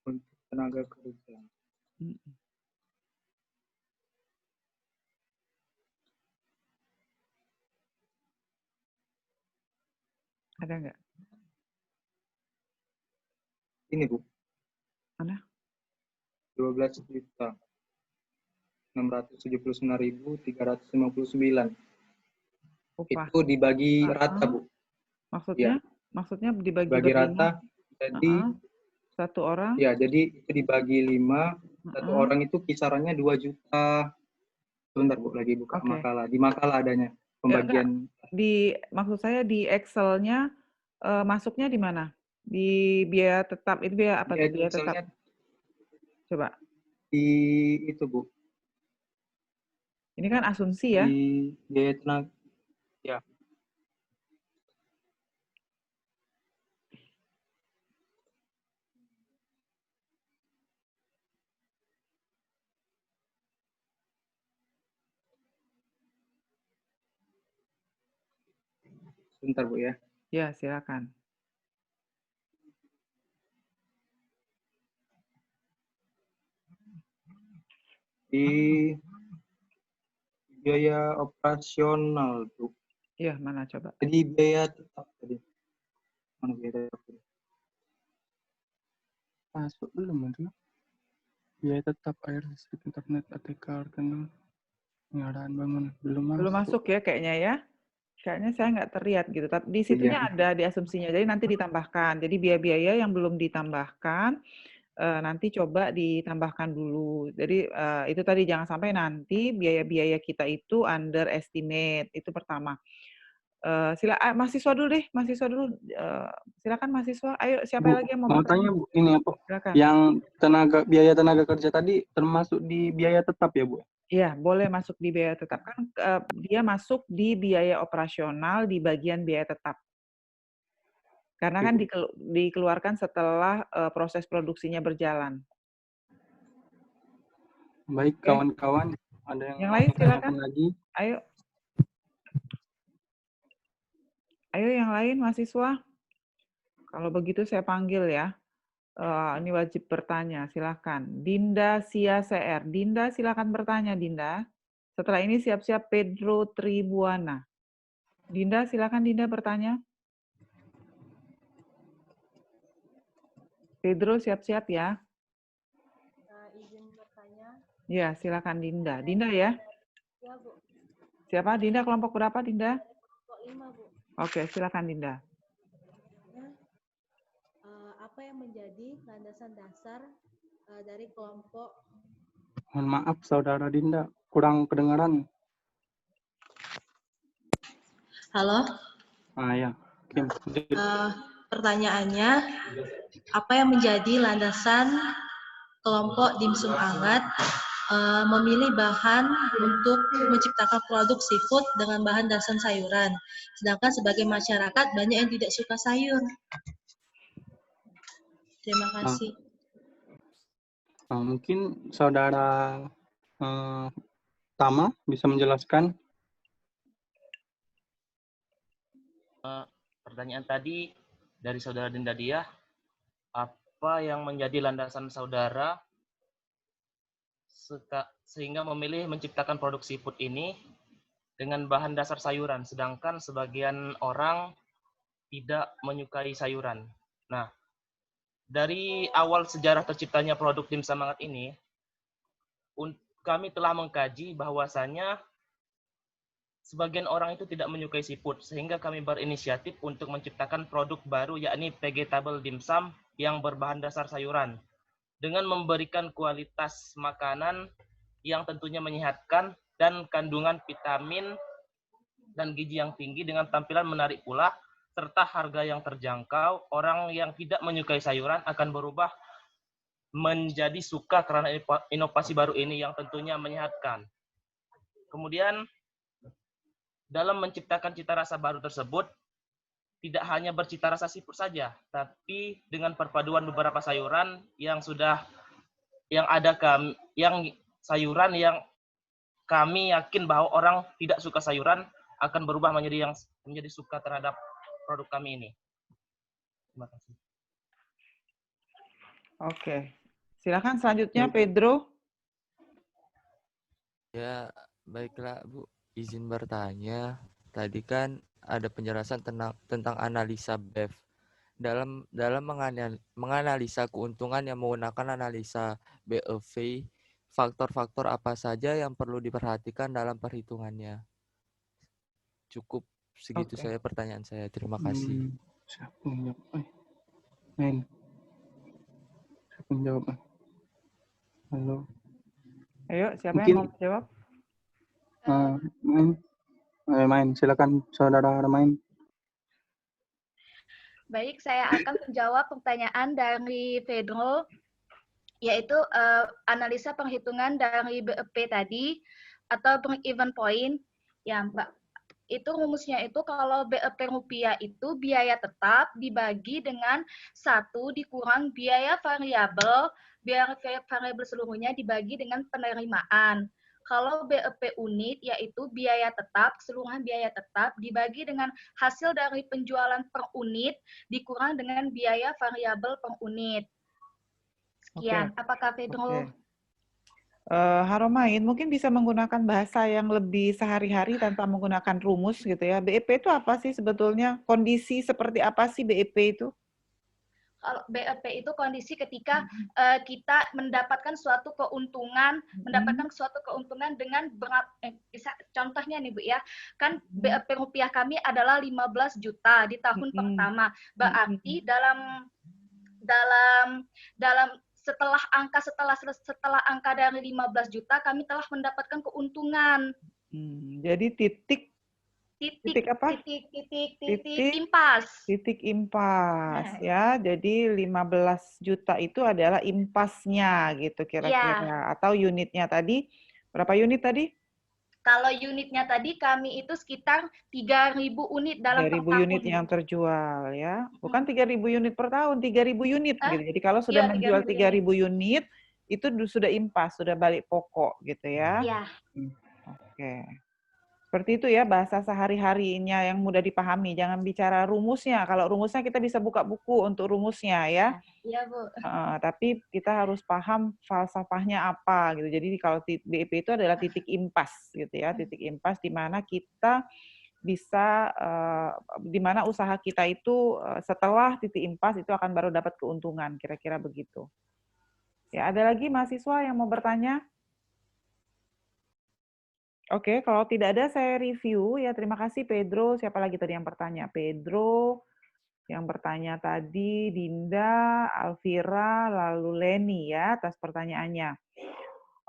Untuk tenaga kerja.
Ada nggak?
Ini Bu,
Mana?
12.679.359.
Upah.
Itu dibagi
Heeh.
rata, Bu.
Maksudnya?
Ya,
Maksudnya dibagi
dibagi
berlima?
rata. Jadi,
Heeh. Satu orang?
ya, jadi itu dibagi 5. Satu
Heeh.
orang itu kisarannya 2 juta. Sebentar, Bu, lagi buka
Oke.
makalah. Di makalah adanya
Ya, enggak.
pembagian.
Maksud saya di Excel-nya masuknya di mana? Di biaya tetap, itu biaya apa
Dia
tuh? Biaya tetap.
Excel-nya
Coba.
di itu, Bu.
Ini kan asumsi ya.
Di biaya tenaga. Ya, sebentar, Bu ya.
Ya, silakan.
Di biaya operasional, Bu.
Iya, mana coba?
Jadi biaya tetap tadi. Mana biaya tetap tadi?
Masuk belum itu? Biaya tetap air, listrik, internet, ATK, rekening, pengadaan bangun. Belum
Belum
masuk.
masuk ya kayaknya ya. Kayaknya saya nggak terlihat gitu. Tapi di situnya
Iya.
ada di asumsinya. Jadi nanti ditambahkan. Jadi biaya-biaya yang belum ditambahkan nanti coba ditambahkan dulu. Jadi itu tadi jangan sampai nanti biaya-biaya kita itu underestimate. Itu pertama. Mahasiswa dulu deh, mahasiswa dulu. Silakan mahasiswa. Ayo, siapa
Bu,
lagi yang mau
mau
bertanya?
tanya Bu, ini apa?
Silakan.
Yang biaya tenaga kerja tadi termasuk di biaya tetap ya, Bu?
Iya, boleh masuk di biaya tetap. Kan dia masuk di biaya operasional di bagian biaya tetap. Karena kan dikeluarkan setelah proses produksinya berjalan.
Baik,
Oke.
kawan-kawan. Ada yang
Yang
mau
lain
ditanyakan
silakan.
lagi?
Ayo. Ayo yang lain mahasiswa. Kalau begitu saya panggil ya. Ini wajib bertanya, silakan. Dinda Sia CR. Dinda, silakan bertanya, Dinda. Setelah ini siap-siap Pedro Tribuana. Dinda, silakan Dinda bertanya. Pedro, siap-siap ya.
Izin bertanya.
Ya, silakan Dinda. Dinda ya?
Ya, Bu.
Siapa? Dinda kelompok berapa, Dinda?
Kelompok 5, Bu.
Oke, silakan Dinda.
Apa yang menjadi landasan dasar dari kelompok?
Mohon maaf, Saudara Dinda. Kurang kedengaran.
Halo?
Ya. Kim.
Pertanyaannya, apa yang menjadi landasan kelompok dimsum hangat memilih bahan untuk menciptakan produk seafood dengan bahan dasar sayuran, sedangkan sebagai masyarakat banyak yang tidak suka sayur. Terima kasih.
Mungkin Saudara Tama bisa menjelaskan.
Pertanyaan tadi dari Saudara Dinda Diah, apa yang menjadi landasan saudara sehingga memilih menciptakan produk seafood ini dengan bahan dasar sayuran, sedangkan sebagian orang tidak menyukai sayuran. Nah, dari awal sejarah terciptanya produk dimsum hangat ini, kami telah mengkaji bahwasannya sebagian orang itu tidak menyukai seafood, sehingga kami berinisiatif untuk menciptakan produk baru, yakni vegetable dimsum yang berbahan dasar sayuran, dengan memberikan kualitas makanan yang tentunya menyehatkan dan kandungan vitamin dan gizi yang tinggi dengan tampilan menarik pula, serta harga yang terjangkau. Orang yang tidak menyukai sayuran akan berubah menjadi suka karena inovasi baru ini yang tentunya menyehatkan. Kemudian, dalam menciptakan cita rasa baru tersebut, tidak hanya bercita rasa seafood saja, tapi dengan perpaduan beberapa sayuran yang sayuran yang kami yakin bahwa orang tidak suka sayuran akan berubah menjadi suka terhadap produk kami ini. Terima kasih.
Oke. Silakan selanjutnya Pedro.
Ya, baiklah Bu. Izin bertanya. Tadi kan ada penjelasan tentang analisa BEF. Dalam menganalisa keuntungan yang menggunakan analisa BEV, faktor-faktor apa saja yang perlu diperhatikan dalam perhitungannya? Cukup segitu
Oke.
saya pertanyaan saya. Terima kasih.
Siapa yang jawab? Main. Siapa yang jawab? Halo.
Ayo, siapa
Mungkin
yang mau jawab?
main. Silakan saudara main.
Baik, saya akan menjawab pertanyaan dari Pedro, yaitu analisa perhitungan dari BEP tadi, atau break-even point. Ya, Mbak, itu rumusnya itu kalau BEP rupiah itu biaya tetap dibagi dengan 1 dikurang biaya variabel seluruhnya dibagi dengan penerimaan. Kalau BEP unit yaitu biaya tetap, keseluruhan biaya tetap dibagi dengan hasil dari penjualan per unit dikurang dengan biaya variabel per unit. Sekian, apakah Pedro?
Haromain mungkin bisa menggunakan bahasa yang lebih sehari-hari tanpa menggunakan rumus gitu ya. BEP itu apa sih sebetulnya? Kondisi seperti apa sih BEP itu?
Kalau BEP itu kondisi ketika kita mendapatkan suatu keuntungan, dengan contohnya nih Bu ya, kan BEP rupiah kami adalah 15 juta di tahun pertama. Berarti dalam setelah angka dari 15 juta kami telah mendapatkan keuntungan.
Jadi titik apa?
Titik impas.
Titik impas ya. Jadi 15 juta itu adalah impasnya gitu kira-kira. Atau unitnya tadi berapa unit tadi?
Kalau unitnya tadi kami itu sekitar 3.000 unit dalam
3.000 unit yang terjual ya. Bukan 3.000 unit per tahun, 3.000 unit gitu. Jadi kalau sudah menjual 3.000 unit itu sudah impas, sudah balik pokok gitu ya.
Iya.
Oke. Seperti itu ya bahasa sehari-harinya yang mudah dipahami. Jangan bicara rumusnya. Kalau rumusnya kita bisa buka buku untuk rumusnya ya.
Iya, Bu.
Tapi kita harus paham falsafahnya apa gitu. Jadi kalau BEP itu adalah titik impas gitu ya. Titik impas di mana kita bisa, di mana usaha kita itu setelah titik impas itu akan baru dapat keuntungan. Kira-kira begitu. Ya, ada lagi mahasiswa yang mau bertanya? Oke, kalau tidak ada saya review ya. Terima kasih Pedro. Siapa lagi tadi yang bertanya? Pedro, yang bertanya tadi Dinda, Alvira, lalu Leni ya atas pertanyaannya.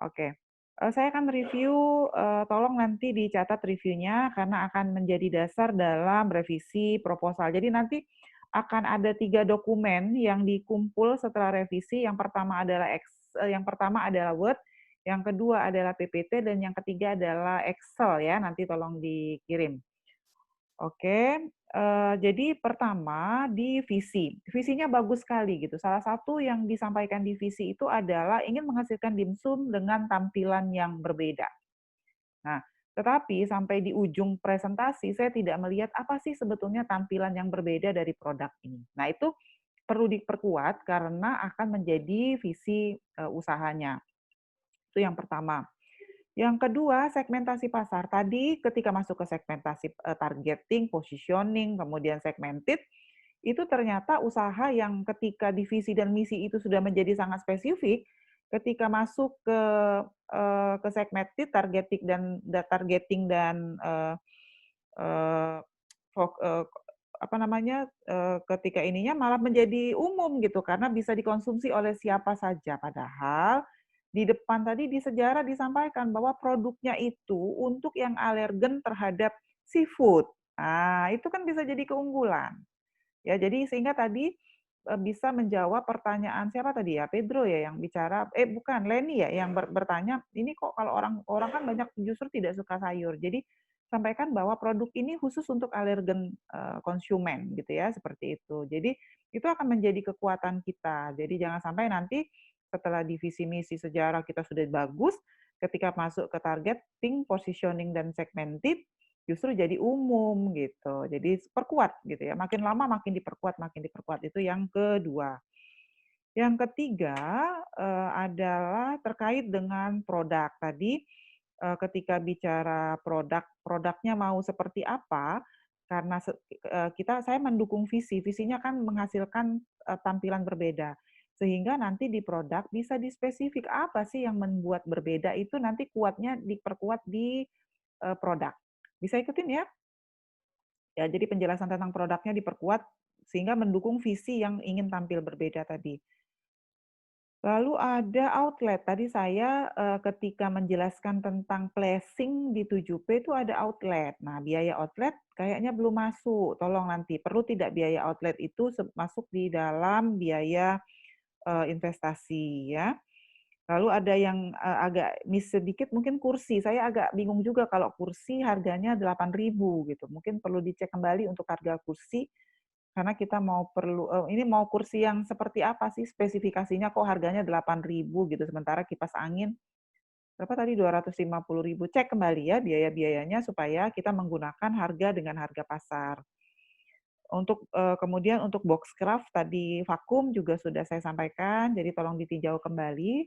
Oke, saya akan review. Tolong nanti dicatat reviewnya karena akan menjadi dasar dalam revisi proposal. Jadi nanti akan ada 3 dokumen yang dikumpul setelah revisi. Yang pertama adalah Word. Yang kedua adalah PPT, dan yang ketiga adalah Excel ya, nanti tolong dikirim. Oke, jadi pertama di visi. Visinya bagus sekali gitu. Salah satu yang disampaikan di visi itu adalah ingin menghasilkan dimsum dengan tampilan yang berbeda. Nah, tetapi sampai di ujung presentasi saya tidak melihat apa sih sebetulnya tampilan yang berbeda dari produk ini. Nah, itu perlu diperkuat karena akan menjadi visi usahanya. Itu yang pertama. Yang kedua, segmentasi pasar. Tadi ketika masuk ke segmentasi targeting, positioning, kemudian segmented, itu ternyata usaha yang ketika divisi dan misi itu sudah menjadi sangat spesifik, ketika masuk ke segmented, targeting dan ketika ininya malah menjadi umum gitu karena bisa dikonsumsi oleh siapa saja. Padahal di depan tadi di sejarah disampaikan bahwa produknya itu untuk yang alergen terhadap seafood. Nah, itu kan bisa jadi keunggulan. Ya, jadi sehingga tadi bisa menjawab pertanyaan siapa tadi ya? Pedro ya yang bicara, bukan, Leni ya yang bertanya, ini kok kalau orang kan banyak justru tidak suka sayur. Jadi sampaikan bahwa produk ini khusus untuk alergen konsumen gitu ya, seperti itu. Jadi itu akan menjadi kekuatan kita. Jadi jangan sampai nanti setelah divisi misi sejarah kita sudah bagus, ketika masuk ke targeting, positioning, dan segmented, justru jadi umum gitu. Jadi perkuat gitu ya. Makin lama makin diperkuat. Itu yang kedua. Yang ketiga adalah terkait dengan produk. Tadi ketika bicara produknya mau seperti apa, karena saya mendukung visinya kan menghasilkan tampilan berbeda. Sehingga nanti di produk bisa dispesifik apa sih yang membuat berbeda itu nanti kuatnya diperkuat di produk. Bisa ikutin ya? Ya, jadi penjelasan tentang produknya diperkuat sehingga mendukung visi yang ingin tampil berbeda tadi. Lalu ada outlet. Tadi saya ketika menjelaskan tentang placing di 7P itu ada outlet. Nah, biaya outlet kayaknya belum masuk. Tolong nanti, perlu tidak biaya outlet itu masuk di dalam biaya investasi ya. Lalu ada yang agak miss sedikit mungkin kursi. Saya agak bingung juga kalau kursi harganya 8.000 gitu. Mungkin perlu dicek kembali untuk harga kursi. Karena kita ini mau kursi yang seperti apa sih spesifikasinya kok harganya 8.000 gitu, sementara kipas angin berapa tadi 250.000. Cek kembali ya biaya-biayanya supaya kita menggunakan harga dengan harga pasar. Untuk kemudian untuk box craft tadi vakum juga sudah saya sampaikan, jadi tolong ditinjau kembali.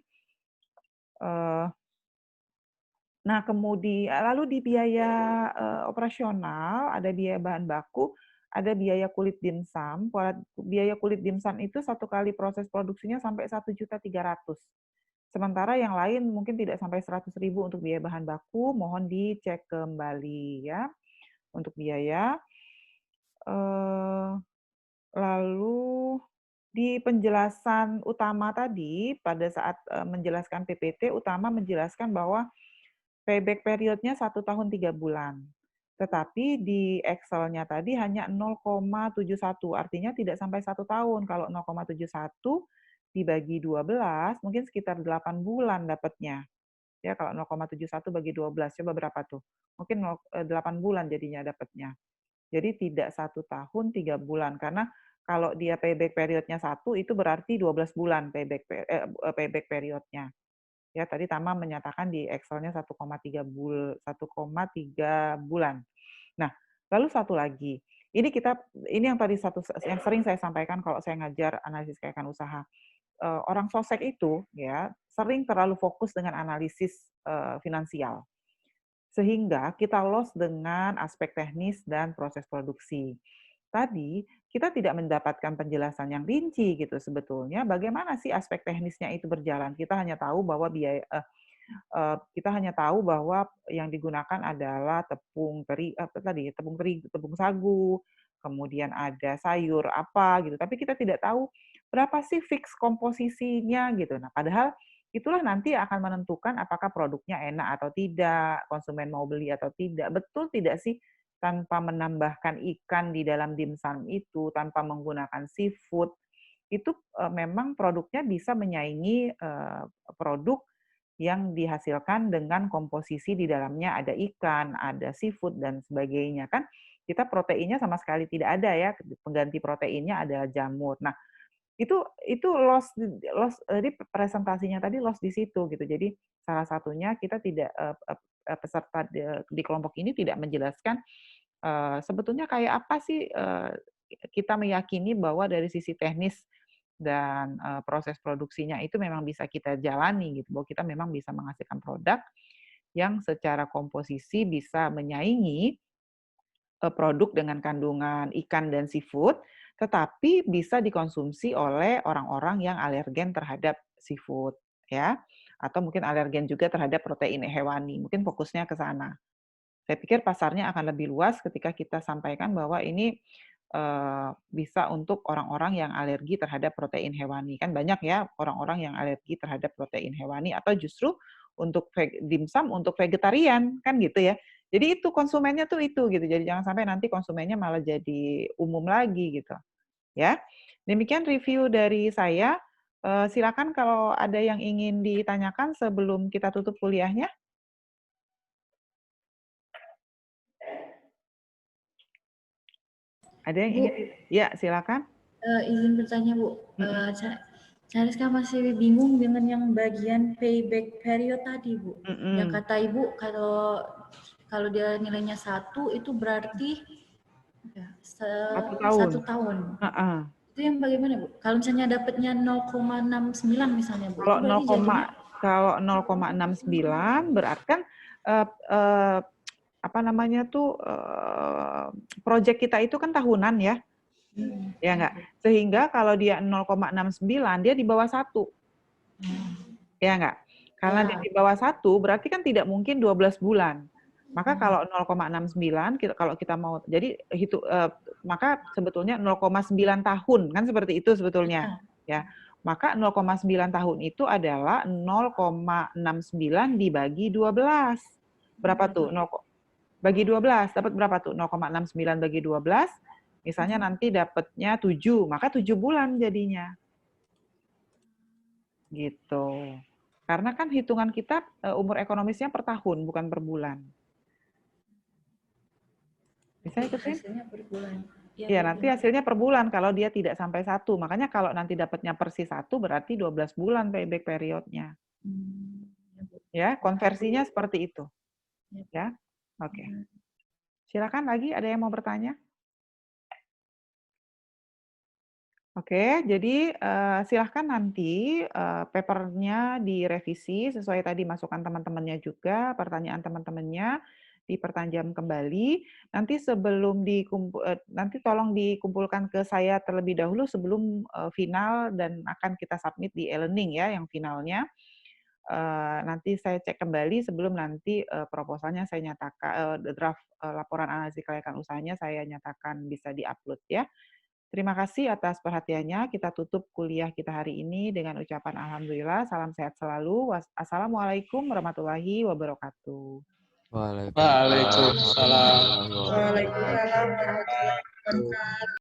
Nah, kemudian lalu di biaya operasional ada biaya bahan baku, ada biaya kulit dimsum. Biaya kulit dimsum itu satu kali proses produksinya sampai 1.300.000. Sementara yang lain mungkin tidak sampai 100.000 untuk biaya bahan baku. Mohon dicek kembali ya untuk biaya. Lalu di penjelasan utama tadi pada saat menjelaskan PPT utama menjelaskan bahwa payback periodnya 1 tahun 3 bulan. Tetapi di Excel-nya tadi hanya 0,71, artinya tidak sampai 1 tahun. Kalau 0,71 dibagi 12, mungkin sekitar 8 bulan dapatnya. Ya, kalau 0,71 bagi 12, coba berapa tuh? Mungkin 8 bulan jadinya dapatnya. Jadi tidak 1 tahun 3 bulan, karena kalau dia payback periodnya 1, itu berarti 12 bulan payback periodnya. Ya, tadi Tama menyatakan di Excel-nya 1,3 bulan. Nah, lalu satu lagi. Ini yang tadi yang sering saya sampaikan kalau saya ngajar analisis kelayakan usaha. Orang sosek itu ya sering terlalu fokus dengan analisis finansial. Sehingga kita lost dengan aspek teknis dan proses produksi. Tadi kita tidak mendapatkan penjelasan yang rinci gitu sebetulnya bagaimana sih aspek teknisnya itu berjalan. Kita hanya tahu bahwa yang digunakan adalah tepung sagu, kemudian ada sayur apa gitu. Tapi kita tidak tahu berapa sih fix komposisinya gitu. Nah, padahal itulah nanti akan menentukan apakah produknya enak atau tidak, konsumen mau beli atau tidak. Betul tidak sih? Tanpa menambahkan ikan di dalam dimsum itu, tanpa menggunakan seafood, itu memang produknya bisa menyaingi produk yang dihasilkan dengan komposisi di dalamnya ada ikan, ada seafood, dan sebagainya. Kan kita proteinnya sama sekali tidak ada ya, pengganti proteinnya ada jamur. Nah, itu loss jadi presentasinya tadi loss di situ gitu. Jadi salah satunya kita tidak peserta di kelompok ini tidak menjelaskan sebetulnya kayak apa sih kita meyakini bahwa dari sisi teknis dan proses produksinya itu memang bisa kita jalani gitu, bahwa kita memang bisa menghasilkan produk yang secara komposisi bisa menyaingi produk dengan kandungan ikan dan seafood, tetapi bisa dikonsumsi oleh orang-orang yang alergen terhadap seafood ya, atau mungkin alergen juga terhadap protein hewani. Mungkin fokusnya ke sana. Saya pikir pasarnya akan lebih luas ketika kita sampaikan bahwa ini bisa untuk orang-orang yang alergi terhadap protein hewani. Kan banyak ya orang-orang yang alergi terhadap protein hewani, atau justru untuk dimsum untuk vegetarian, kan gitu ya. Jadi itu konsumennya tuh itu gitu. Jadi jangan sampai nanti konsumennya malah jadi umum lagi gitu. Ya. Demikian review dari saya. Silakan kalau ada yang ingin ditanyakan sebelum kita tutup kuliahnya. Ada yang ingin? Ya, silakan.
Izin bertanya, Bu. Saya sekarang masih bingung dengan yang bagian payback period tadi, Bu. Yang kata Ibu, kalau dia nilainya 1, itu berarti ya, 1 tahun. Itu yang bagaimana, Bu? Kalau misalnya dapatnya 0,69 misalnya, Bu.
Kalau 0,69 berarti kan apa namanya tuh, project kita itu kan tahunan ya. Ya enggak? Sehingga kalau dia 0,69 dia di bawah 1. Ya enggak? Karena dia di bawah 1 berarti kan tidak mungkin 12 bulan. Maka kalau 0,69 kalau kita mau jadi maka sebetulnya 0,9 tahun kan seperti itu sebetulnya. Ya. Maka 0,9 tahun itu adalah 0,69 dibagi 12. Berapa tuh? Bagi 12 dapat berapa tuh? 0,69 bagi 12 misalnya nanti dapatnya 7, maka 7 bulan jadinya. Gitu. Karena kan hitungan kita umur ekonomisnya per tahun, bukan per bulan. Bisa ikutin?
Hasilnya per bulan.
Iya, nanti hasilnya per bulan kalau dia tidak sampai 1. Makanya kalau nanti dapatnya persis 1, berarti 12 bulan payback periodnya. Ya, konversinya seperti itu. Ya, oke. Silakan lagi, ada yang mau bertanya? Oke, jadi silahkan nanti papernya direvisi sesuai tadi masukan teman-temannya juga, pertanyaan teman-temannya dipertajam kembali. Nanti sebelum nanti tolong dikumpulkan ke saya terlebih dahulu sebelum final dan akan kita submit di e-learning ya, yang finalnya. Nanti saya cek kembali sebelum nanti proposalnya saya nyatakan draft laporan analisis kelayakan usahanya saya nyatakan bisa diupload ya. Terima kasih atas perhatiannya. Kita tutup kuliah kita hari ini dengan ucapan alhamdulillah. Salam sehat selalu. Assalamualaikum warahmatullahi wabarakatuh.
Waalaikumsalam.
Waalaikumsalam warahmatullahi wabarakatuh.